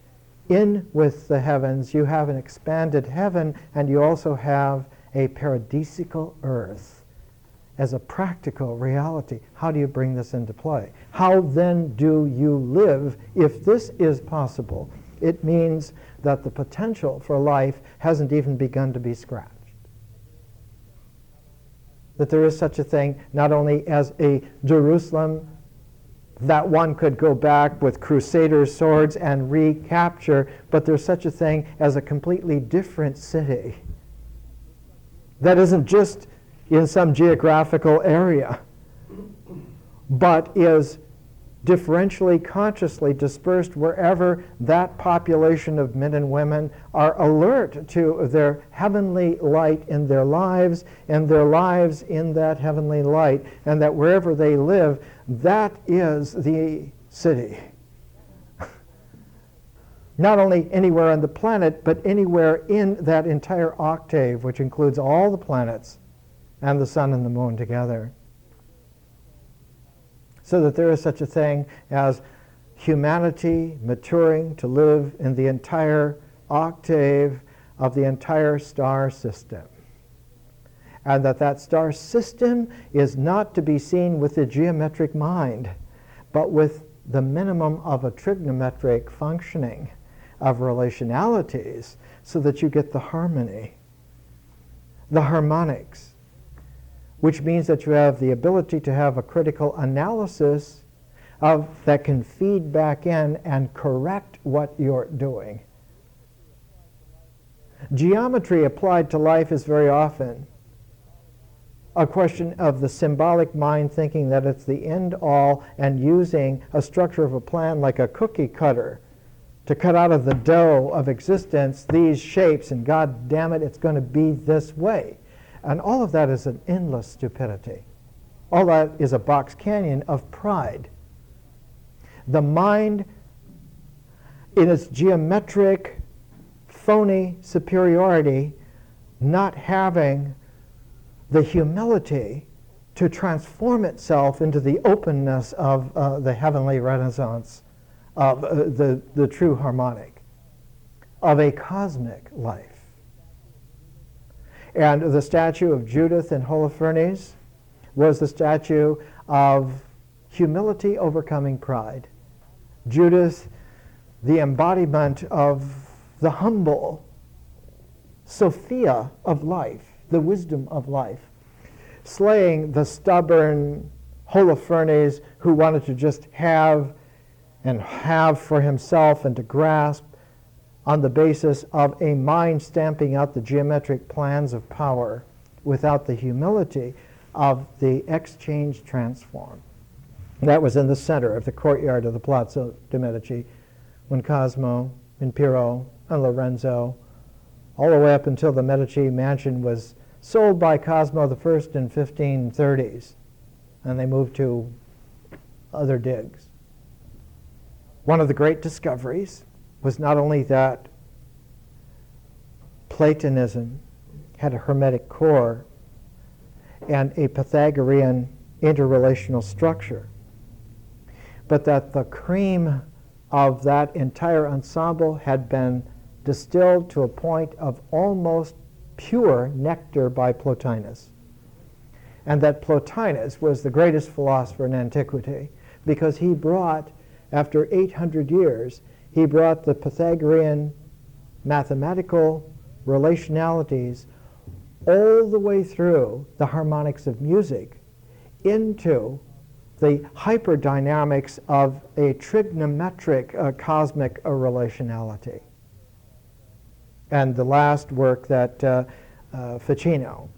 in with the heavens, you have an expanded heaven, and you also have a paradisical earth as a practical reality. How do you bring this into play? How then do you live if this is possible? It means that the potential for life hasn't even begun to be scratched. That there is such a thing not only as a Jerusalem that one could go back with crusader swords and recapture, but there's such a thing as a completely different city that isn't just in some geographical area, but is differentially, consciously dispersed wherever that population of men and women are alert to their heavenly light in their lives, and their lives in that heavenly light, and that wherever they live, that is the city. Not only anywhere on the planet, but anywhere in that entire octave, which includes all the planets and the sun and the moon together. So that there is such a thing as humanity maturing to live in the entire octave of the entire star system. And that star system is not to be seen with the geometric mind, but with the minimum of a trigonometric functioning of relationalities, so that you get the harmony, the harmonics, which means that you have the ability to have a critical analysis that can feed back in and correct what you're doing. Geometry applied to life is very often a question of the symbolic mind thinking that it's the end all, and using a structure of a plan like a cookie cutter to cut out of the dough of existence these shapes, and God damn it, it's going to be this way. And all of that is an endless stupidity. All that is a box canyon of pride. The mind, in its geometric, phony superiority, not having the humility to transform itself into the openness of the heavenly renaissance, of the true harmonic, of a cosmic life. And the statue of Judith in Holofernes was the statue of humility overcoming pride. Judith, the embodiment of the humble Sophia of life, the wisdom of life, slaying the stubborn Holofernes who wanted to just have for himself and to grasp on the basis of a mind stamping out the geometric plans of power without the humility of the exchange transform. That was in the center of the courtyard of the Palazzo de' Medici when Cosimo and Piero and Lorenzo, all the way up until the Medici mansion was sold by Cosimo I in 1530s, and they moved to other digs. One of the great discoveries was not only that Platonism had a Hermetic core and a Pythagorean interrelational structure, but that the cream of that entire ensemble had been distilled to a point of almost pure nectar by Plotinus. And that Plotinus was the greatest philosopher in antiquity, because he brought, after 800 years, he brought the Pythagorean mathematical relationalities all the way through the harmonics of music into the hyperdynamics of a trigonometric cosmic relationality. And the last work that Ficino,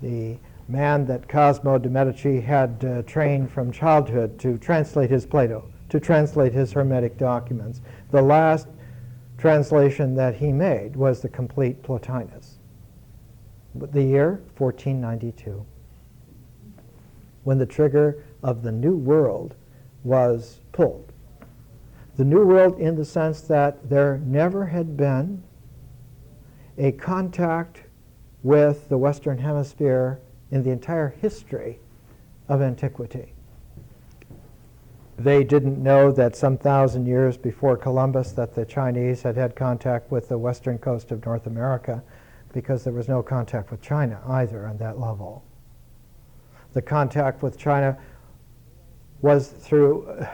the man that Cosimo de' Medici had trained from childhood to translate his Plato, to translate his Hermetic documents. The last translation that he made was the complete Plotinus. The year 1492, when the trigger of the New World was pulled. The New World in the sense that there never had been a contact with the Western Hemisphere in the entire history of antiquity. They didn't know that some 1,000 years before Columbus that the Chinese had had contact with the western coast of North America, because there was no contact with China either on that level. The contact with China was through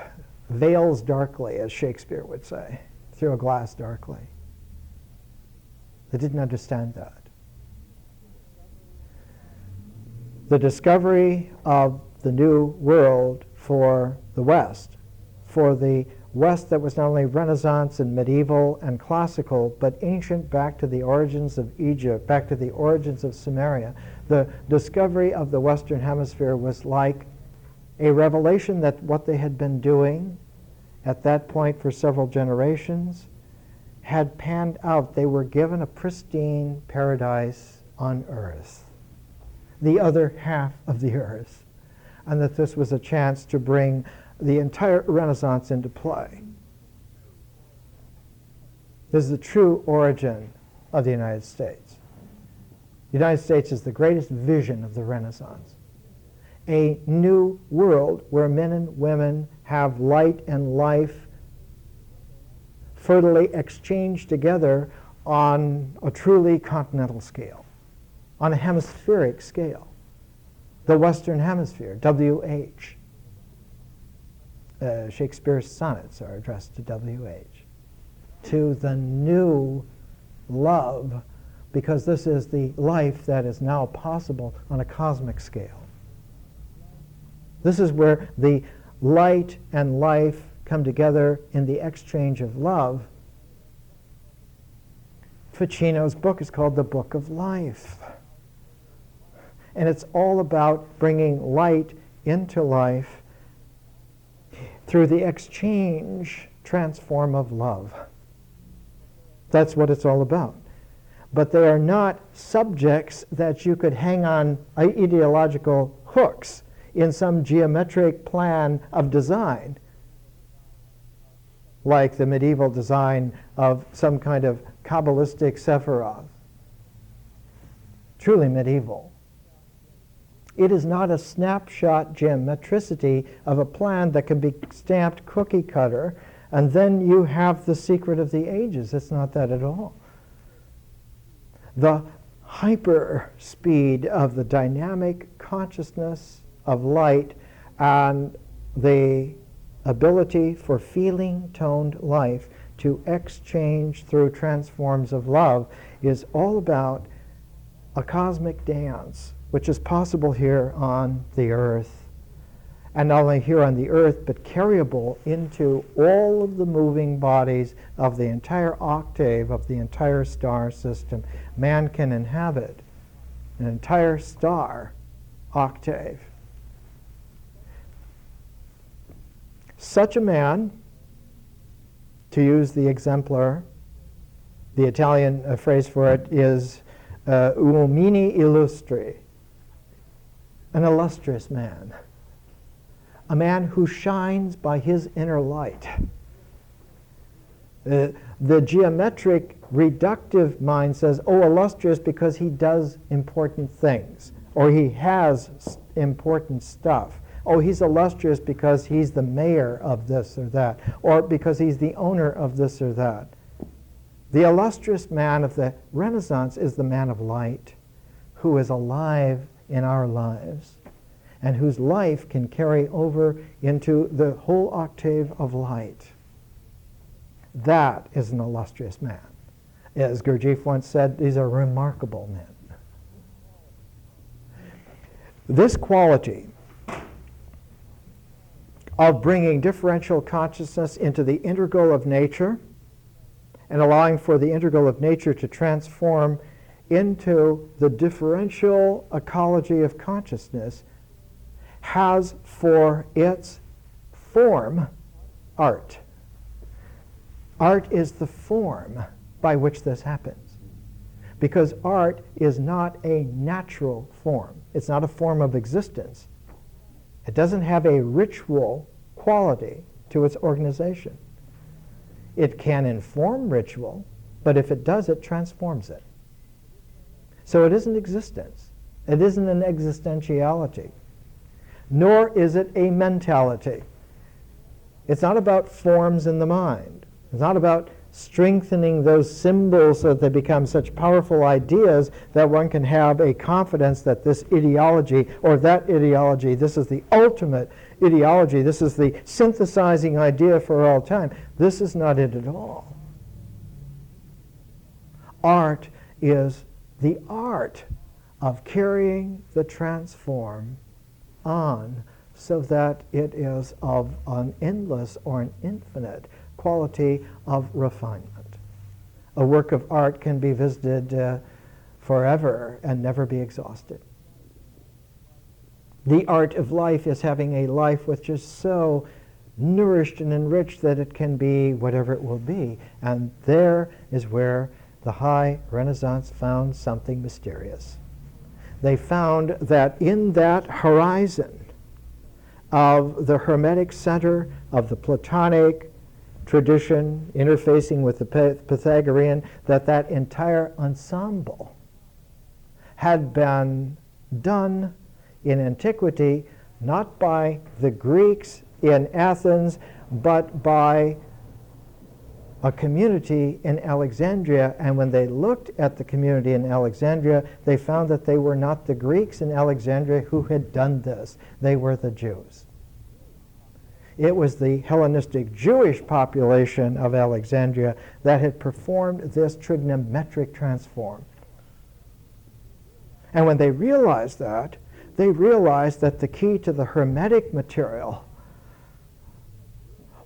veils darkly, as Shakespeare would say, through a glass darkly. They didn't understand that. The discovery of the New World for the West, for the West that was not only Renaissance and medieval and classical, but ancient, back to the origins of Egypt, back to the origins of Sumeria. The discovery of the Western Hemisphere was like a revelation that what they had been doing at that point for several generations had panned out. They were given a pristine paradise on earth, the other half of the earth, and that this was a chance to bring the entire Renaissance into play. This is the true origin of the United States. The United States is the greatest vision of the Renaissance. A new world where men and women have light and life fertily exchanged together on a truly continental scale, on a hemispheric scale. The Western Hemisphere, W.H. Shakespeare's sonnets are addressed to W.H. To the new love, because this is the life that is now possible on a cosmic scale. This is where the light and life come together in the exchange of love. Ficino's book is called The Book of Life. And it's all about bringing light into life through the exchange, transform of love. That's what it's all about. But they are not subjects that you could hang on ideological hooks in some geometric plan of design, like the medieval design of some kind of Kabbalistic Sephiroth. Truly medieval. It is not a snapshot geometricity of a plan that can be stamped cookie cutter, and then you have the secret of the ages. It's not that at all. The hyper speed of the dynamic consciousness of light and the ability for feeling toned life to exchange through transforms of love is all about a cosmic dance, which is possible here on the earth. And not only here on the earth, but carryable into all of the moving bodies of the entire octave of the entire star system. Man can inhabit an entire star octave. Such a man, to use the exemplar, the Italian phrase for it is uomini illustri, an illustrious man. A man who shines by his inner light. The geometric reductive mind says, oh, illustrious because he does important things, or he has important stuff. Oh, he's illustrious because he's the mayor of this or that, or because he's the owner of this or that. The illustrious man of the Renaissance is the man of light, who is alive in our lives, and whose life can carry over into the whole octave of light. That is an illustrious man. As Gurdjieff once said, these are remarkable men. This quality of bringing differential consciousness into the integral of nature and allowing for the integral of nature to transform into the differential ecology of consciousness has for its form art. Art is the form by which this happens, because art is not a natural form. It's not a form of existence. It doesn't have a ritual quality to its organization. It can inform ritual, but if it does, it transforms it. So it isn't existence. It isn't an existentiality. Nor is it a mentality. It's not about forms in the mind. It's not about strengthening those symbols so that they become such powerful ideas that one can have a confidence that this ideology or that ideology, this is the ultimate ideology, this is the synthesizing idea for all time. This is not it at all. Art is the art of carrying the transform on so that it is of an endless or an infinite quality of refinement. A work of art can be visited forever and never be exhausted. The art of life is having a life which is so nourished and enriched that it can be whatever it will be. And there is where the high Renaissance found something mysterious. They found that in that horizon of the Hermetic center, of the Platonic tradition interfacing with the Pythagorean, that entire ensemble had been done in antiquity not by the Greeks in Athens, but by a community in Alexandria. And when they looked at the community in Alexandria, they found that they were not the Greeks in Alexandria who had done this. They were the Jews. It was the Hellenistic Jewish population of Alexandria that had performed this trigonometric transform. And when they realized that, they realized that the key to the Hermetic material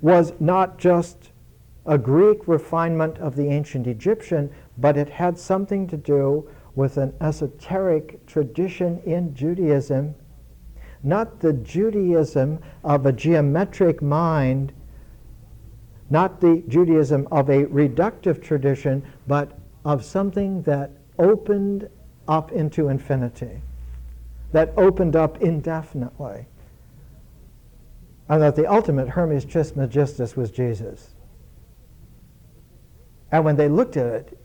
was not just a Greek refinement of the ancient Egyptian, but it had something to do with an esoteric tradition in Judaism, not the Judaism of a geometric mind, not the Judaism of a reductive tradition, but of something that opened up into infinity, that opened up indefinitely, and that the ultimate Hermes Trismegistus was Jesus. And when they looked at it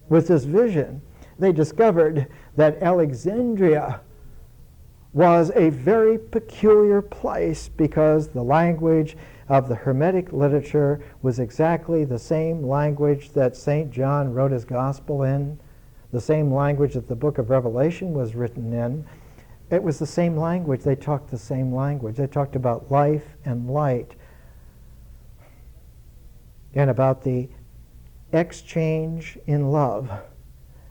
with this vision, they discovered that Alexandria was a very peculiar place because the language of the Hermetic literature was exactly the same language that St. John wrote his gospel in, the same language that the book of Revelation was written in. It was the same language. They talked the same language. They talked about life and light and about the exchange in love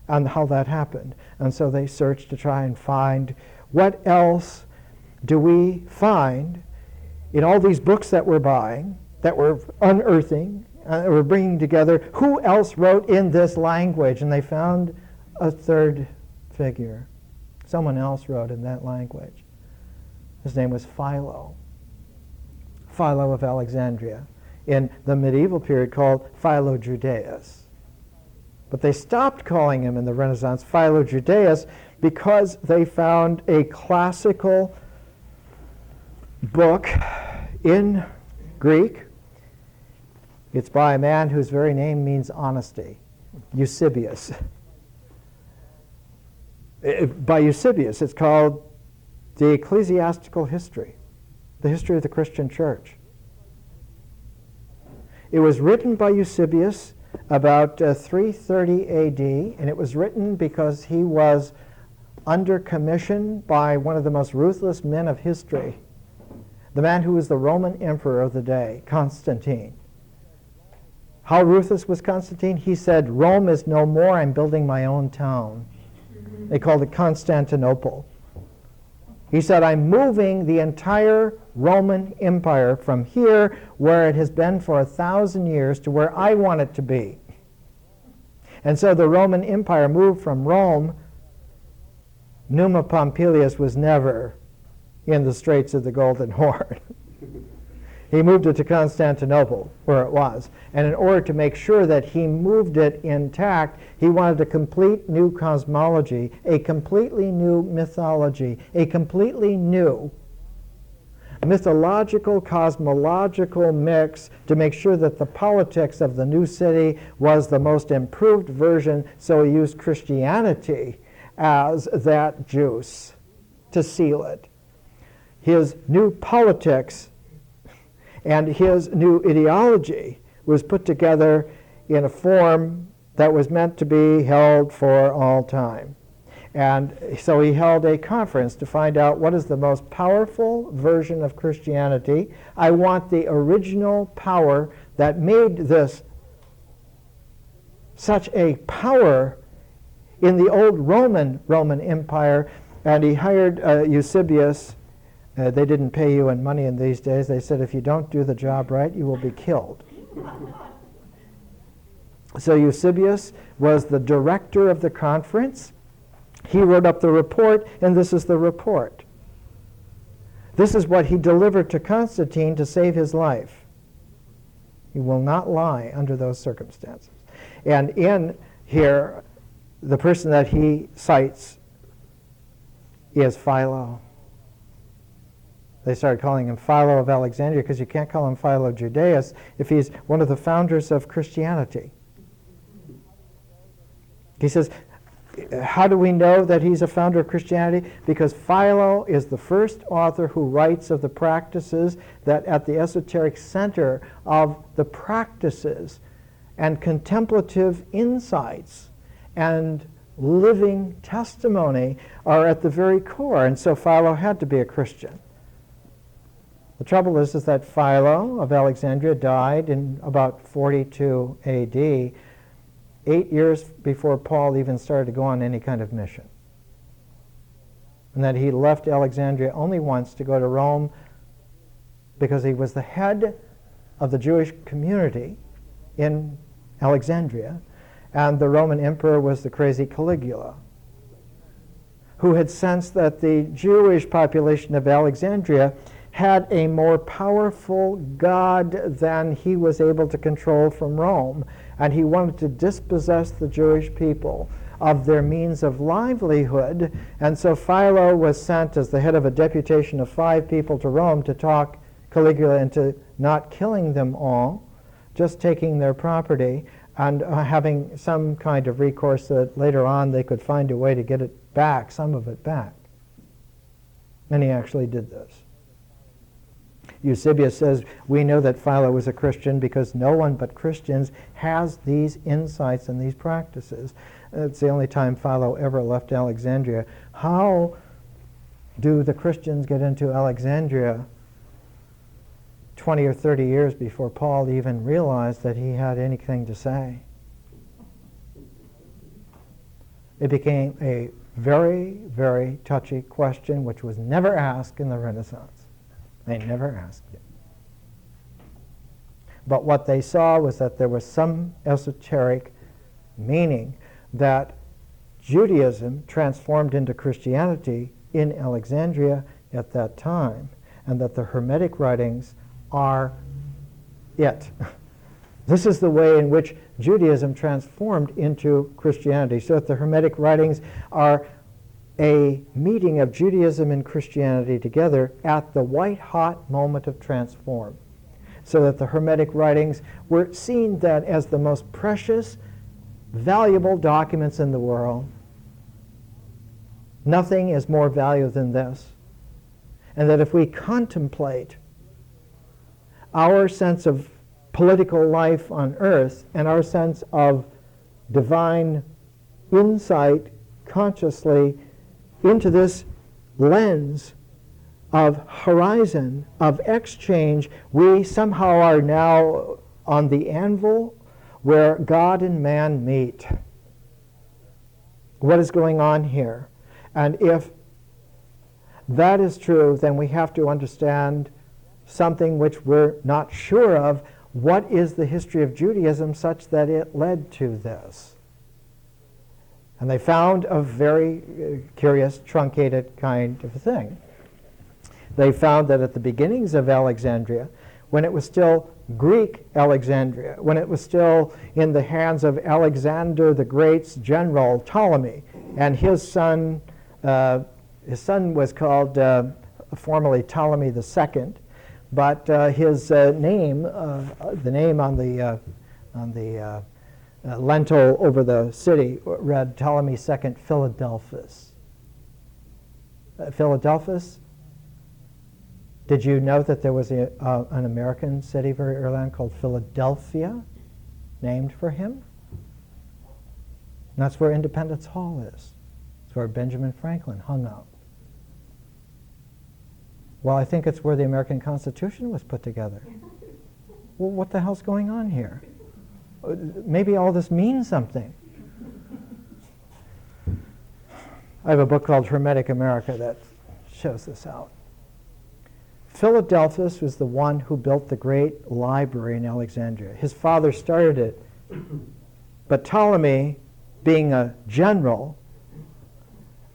and how that happened. And so they searched to try and find what else do we find in all these books that we're buying, that we're unearthing, that we're bringing together. Who else wrote in this language? And they found a third figure. Someone else wrote in that language. His name was Philo. Philo of Alexandria. In the medieval period called Philo Judaeus. But they stopped calling him in the Renaissance Philo Judaeus because they found a classical book in Greek. It's by a man whose very name means honesty, Eusebius. By Eusebius, it's called the Ecclesiastical History, the history of the Christian Church. It was written by Eusebius about 330 AD, and it was written because he was under commission by one of the most ruthless men of history, the man who was the Roman emperor of the day, Constantine. How ruthless was Constantine? He said, "Rome is no more, I'm building my own town." They called it Constantinople. He said, "I'm moving the entire Roman Empire from here, where it has been for 1,000 years, to where I want it to be." And so the Roman Empire moved from Rome. Numa Pompilius was never in the Straits of the Golden Horn. He moved it to Constantinople, where it was. And in order to make sure that he moved it intact, he wanted a complete new cosmology, a completely new mythology, a completely new mythological, cosmological mix to make sure that the politics of the new city was the most improved version. So he used Christianity as that juice to seal it. His new politics And his new ideology was put together in a form that was meant to be held for all time. And so he held a conference to find out what is the most powerful version of Christianity. I want the original power that made this such a power in the old Roman Empire. And he hired Eusebius. They didn't pay you in money in these days. They said, if you don't do the job right, you will be killed. So Eusebius was the director of the conference. He wrote up the report, and this is the report. This is what he delivered to Constantine to save his life. He will not lie under those circumstances. And in here, the person that he cites is Philo. They started calling him Philo of Alexandria because you can't call him Philo Judaeus if he's one of the founders of Christianity. He says, how do we know that he's a founder of Christianity? Because Philo is the first author who writes of the practices that at the esoteric center of the practices and contemplative insights and living testimony are at the very core. And so Philo had to be a Christian. The trouble is that Philo of Alexandria died in about 42 A.D., 8 years before Paul even started to go on any kind of mission. And that he left Alexandria only once to go to Rome because he was the head of the Jewish community in Alexandria, and the Roman emperor was the crazy Caligula, who had sensed that the Jewish population of Alexandria had a more powerful God than he was able to control from Rome, and he wanted to dispossess the Jewish people of their means of livelihood. And so Philo was sent as the head of a deputation of 5 people to Rome to talk Caligula into not killing them all, just taking their property and having some kind of recourse so that later on they could find a way to get it back, some of it back. And he actually did this. Eusebius says, we know that Philo was a Christian because no one but Christians has these insights and these practices. It's the only time Philo ever left Alexandria. How do the Christians get into Alexandria 20 or 30 years before Paul even realized that he had anything to say? It became a very, very touchy question which was never asked in the Renaissance. They never asked it. But what they saw was that there was some esoteric meaning that Judaism transformed into Christianity in Alexandria at that time, and that the Hermetic writings are it. This is the way in which Judaism transformed into Christianity, so that the Hermetic writings are a meeting of Judaism and Christianity together at the white-hot moment of transform, so that the Hermetic writings were seen then as the most precious, valuable documents in the world. Nothing is more valuable than this. And that if we contemplate our sense of political life on earth and our sense of divine insight consciously into this lens of horizon, of exchange, we somehow are now on the anvil where God and man meet. What is going on here? And if that is true, then we have to understand something which we're not sure of. What is the history of Judaism such that it led to this? And they found a very curious, truncated kind of thing. They found that at the beginnings of Alexandria, when it was still Greek Alexandria, when it was still in the hands of Alexander the Great's general Ptolemy, and his son was called formerly Ptolemy II, but his name, the name on the lintel over the city read Ptolemy II Philadelphus. Philadelphus Did you know that there was an American city very early on called Philadelphia, named for him? And that's where Independence Hall is. It's where Benjamin Franklin hung out. Well, I think it's where the American Constitution was put together. Well, what the hell's going on here? Maybe all this means something. I have a book called Hermetic America that shows this out. Philadelphus was the one who built the great library in Alexandria. His father started it, but Ptolemy, being a general,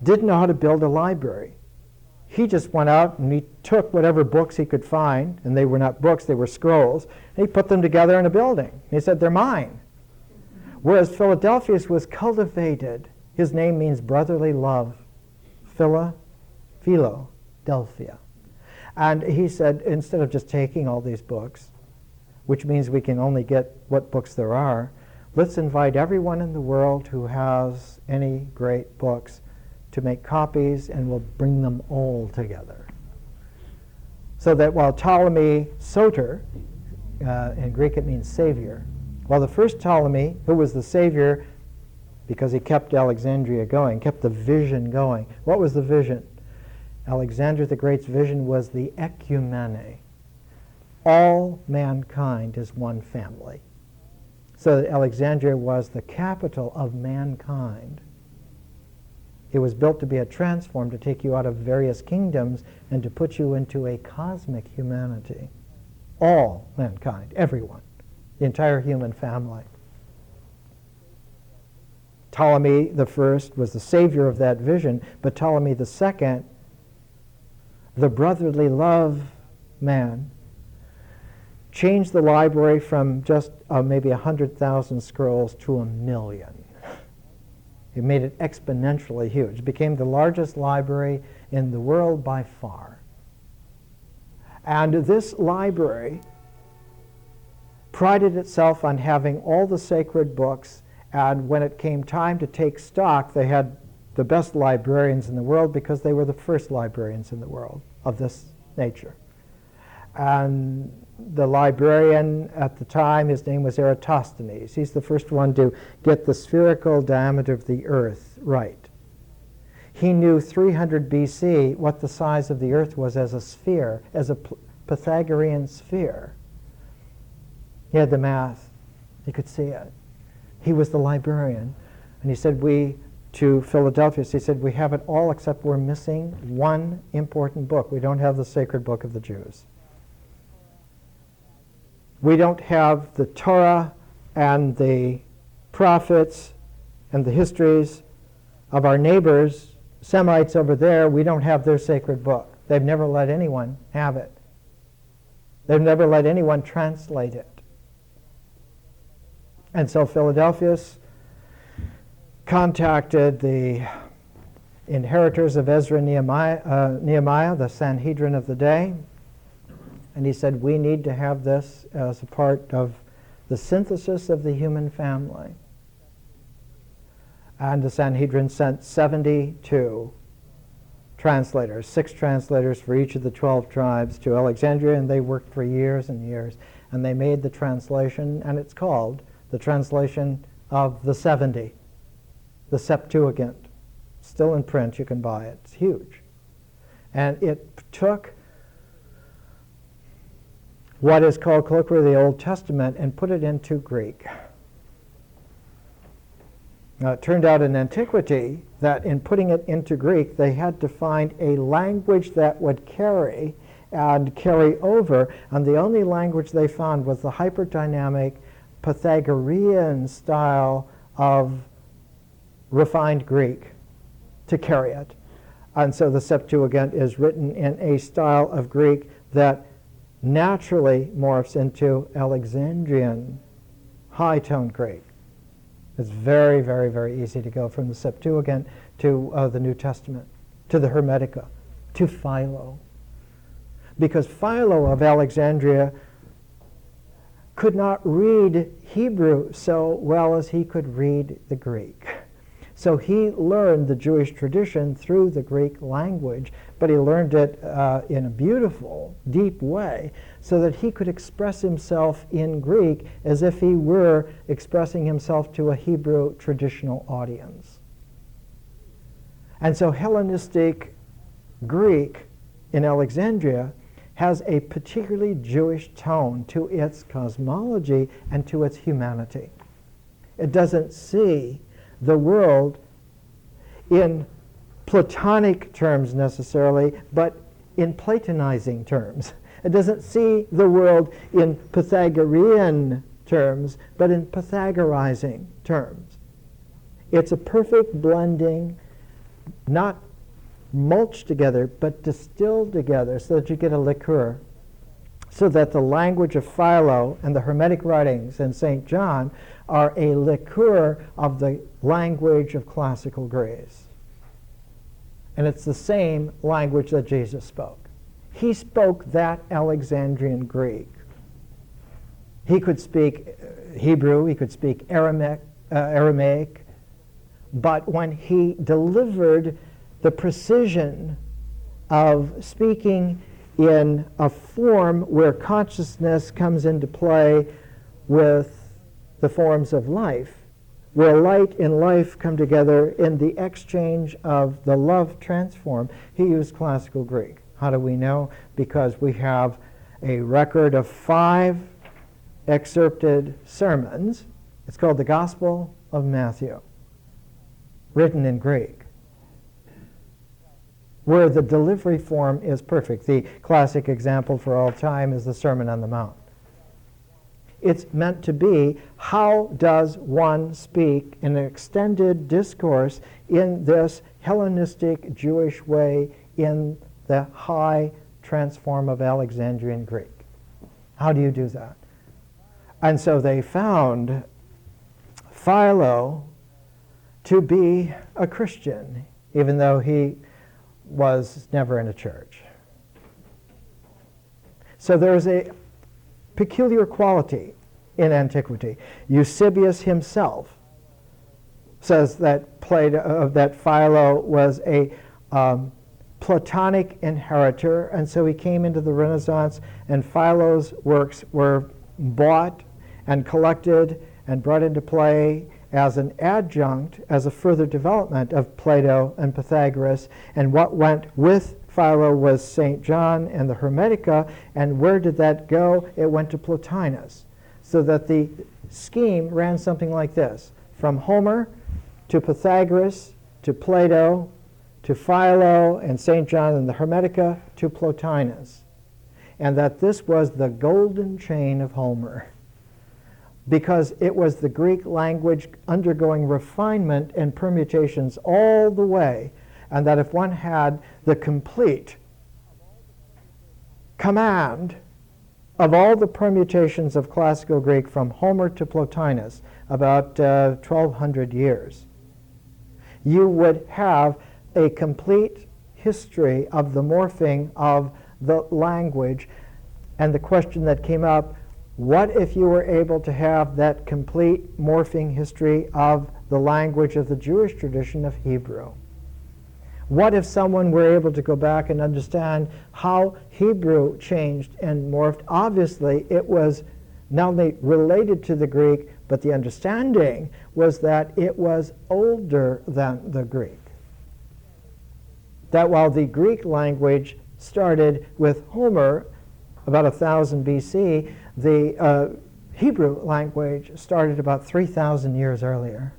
didn't know how to build a library. He just went out and he took whatever books he could find, and they were not books, they were scrolls, and he put them together in a building. He said, they're mine. Whereas Philadelphus was cultivated. His name means brotherly love. Philadelphia. And he said, instead of just taking all these books, which means we can only get what books there are, let's invite everyone in the world who has any great books to make copies, and we'll bring them all together. So that while Ptolemy Soter, in Greek it means savior, while the first Ptolemy, who was the savior because he kept Alexandria going, kept the vision going. What was the vision? Alexander the Great's vision was the ecumene. All mankind is one family. So that Alexandria was the capital of mankind. It was built to be a transform, to take you out of various kingdoms and to put you into a cosmic humanity. All mankind, everyone, the entire human family. Ptolemy the First was the savior of that vision, but Ptolemy the Second, the brotherly love man, changed the library from just maybe 100,000 scrolls to 1,000,000. It made it exponentially huge. It became the largest library in the world by far. And this library prided itself on having all the sacred books, and when it came time to take stock, they had the best librarians in the world because they were the first librarians in the world of this nature. And the librarian at the time, his name was Eratosthenes. He's the first one to get the spherical diameter of the earth right. He knew 300 BC what the size of the earth was as a sphere, as a Pythagorean sphere. He had the math. He could see it. He was the librarian. And he said, to Philadelphia, he said, we have it all except we're missing one important book. We don't have the sacred book of the Jews. We don't have the Torah and the prophets and the histories of our neighbors, Semites over there. We don't have their sacred book. They've never let anyone have it. They've never let anyone translate it. And so Philadelphus contacted the inheritors of Ezra and Nehemiah, the Sanhedrin of the day, and he said, we need to have this as a part of the synthesis of the human family. And the Sanhedrin sent 72 translators, 6 translators for each of the 12 tribes to Alexandria, and they worked for years and years. And they made the translation, and it's called the translation of the 70, the Septuagint. Still in print, you can buy it. It's huge. And it took what is called colloquially the Old Testament and put it into Greek. Now, it turned out in antiquity that in putting it into Greek, they had to find a language that would carry and carry over, and the only language they found was the hyperdynamic Pythagorean style of refined Greek to carry it. And so the Septuagint is written in a style of Greek that naturally morphs into Alexandrian high-tone Greek. It's very, very, very easy to go from the Septuagint to the New Testament, to the Hermetica, to Philo. Because Philo of Alexandria could not read Hebrew so well as he could read the Greek. So he learned the Jewish tradition through the Greek language, but he learned it in a beautiful, deep way so that he could express himself in Greek as if he were expressing himself to a Hebrew traditional audience. And so Hellenistic Greek in Alexandria has a particularly Jewish tone to its cosmology and to its humanity. It doesn't see the world in Platonic terms necessarily, but in Platonizing terms. It doesn't see the world in Pythagorean terms, but in Pythagorizing terms. It's a perfect blending, not mulched together, but distilled together so that you get a liqueur, so that the language of Philo and the Hermetic writings and St. John are a liqueur of the language of classical Greece. And it's the same language that Jesus spoke. He spoke that Alexandrian Greek. He could speak Hebrew, he could speak Aramaic, but when he delivered the precision of speaking in a form where consciousness comes into play with the forms of life, where light and life come together in the exchange of the love transform, he used classical Greek. How do we know? Because we have a record of 5 excerpted sermons. It's called the Gospel of Matthew, written in Greek, where the delivery form is perfect. The classic example for all time is the Sermon on the Mount. It's meant to be, how does one speak in an extended discourse in this Hellenistic Jewish way in the high transform of Alexandrian Greek? How do you do that? And so they found Philo to be a Christian, even though he was never in a church. So there's a peculiar quality in antiquity. Eusebius himself says that that Philo was a Platonic inheritor, and so he came into the Renaissance, and Philo's works were bought and collected and brought into play as an adjunct, as a further development of Plato and Pythagoras. And what went with Philo was St. John and the Hermetica. And where did that go? It went to Plotinus. So that the scheme ran something like this: from Homer to Pythagoras to Plato to Philo and St. John and the Hermetica to Plotinus. And that this was the golden chain of Homer, because it was the Greek language undergoing refinement and permutations all the way, and that if one had the complete command of all the permutations of classical Greek from Homer to Plotinus, about 1,200 years, you would have a complete history of the morphing of the language. And the question that came up, what if you were able to have that complete morphing history of the language of the Jewish tradition of Hebrew? What if someone were able to go back and understand how Hebrew changed and morphed? Obviously, it was not only related to the Greek, but the understanding was that it was older than the Greek. That while the Greek language started with Homer about 1000 BC, the Hebrew language started about 3,000 years earlier.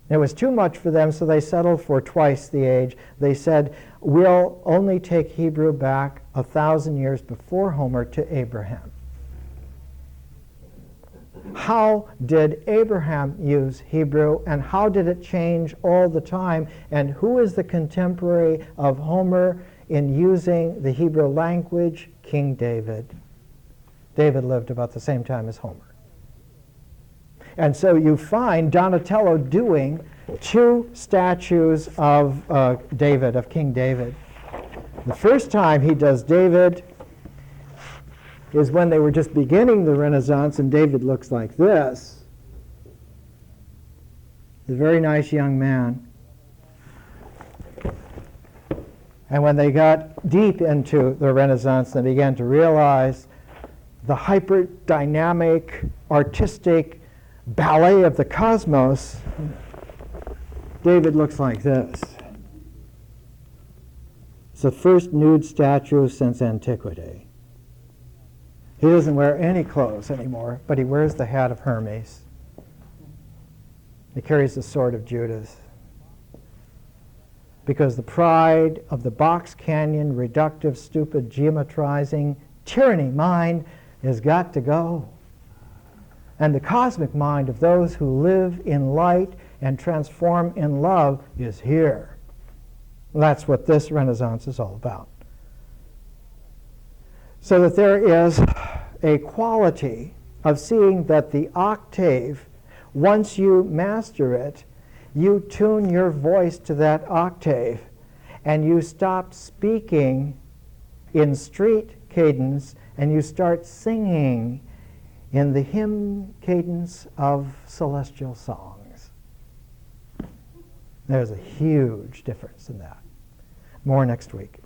It was too much for them, so they settled for twice the age. They said, we'll only take Hebrew back 1,000 years before Homer to Abraham. How did Abraham use Hebrew, and how did it change all the time? And who is the contemporary of Homer in using the Hebrew language? King David. David lived about the same time as Homer. And so you find Donatello doing 2 statues of David, of King David. The first time he does David is when they were just beginning the Renaissance, and David looks like this. He's a very nice young man. And when they got deep into the Renaissance, they began to realize the hyper-dynamic, artistic ballet of the cosmos. David looks like this. It's the first nude statue since antiquity. He doesn't wear any clothes anymore, but he wears the hat of Hermes. He carries the sword of Judas. Because the pride of the box canyon, reductive, stupid, geometrizing, tyranny mind has got to go. And the cosmic mind of those who live in light and transform in love is here. That's what this Renaissance is all about. So that there is a quality of seeing that the octave, once you master it, you tune your voice to that octave, and you stop speaking in street cadence, and you start singing in the hymn cadence of celestial songs. There's a huge difference in that. More next week.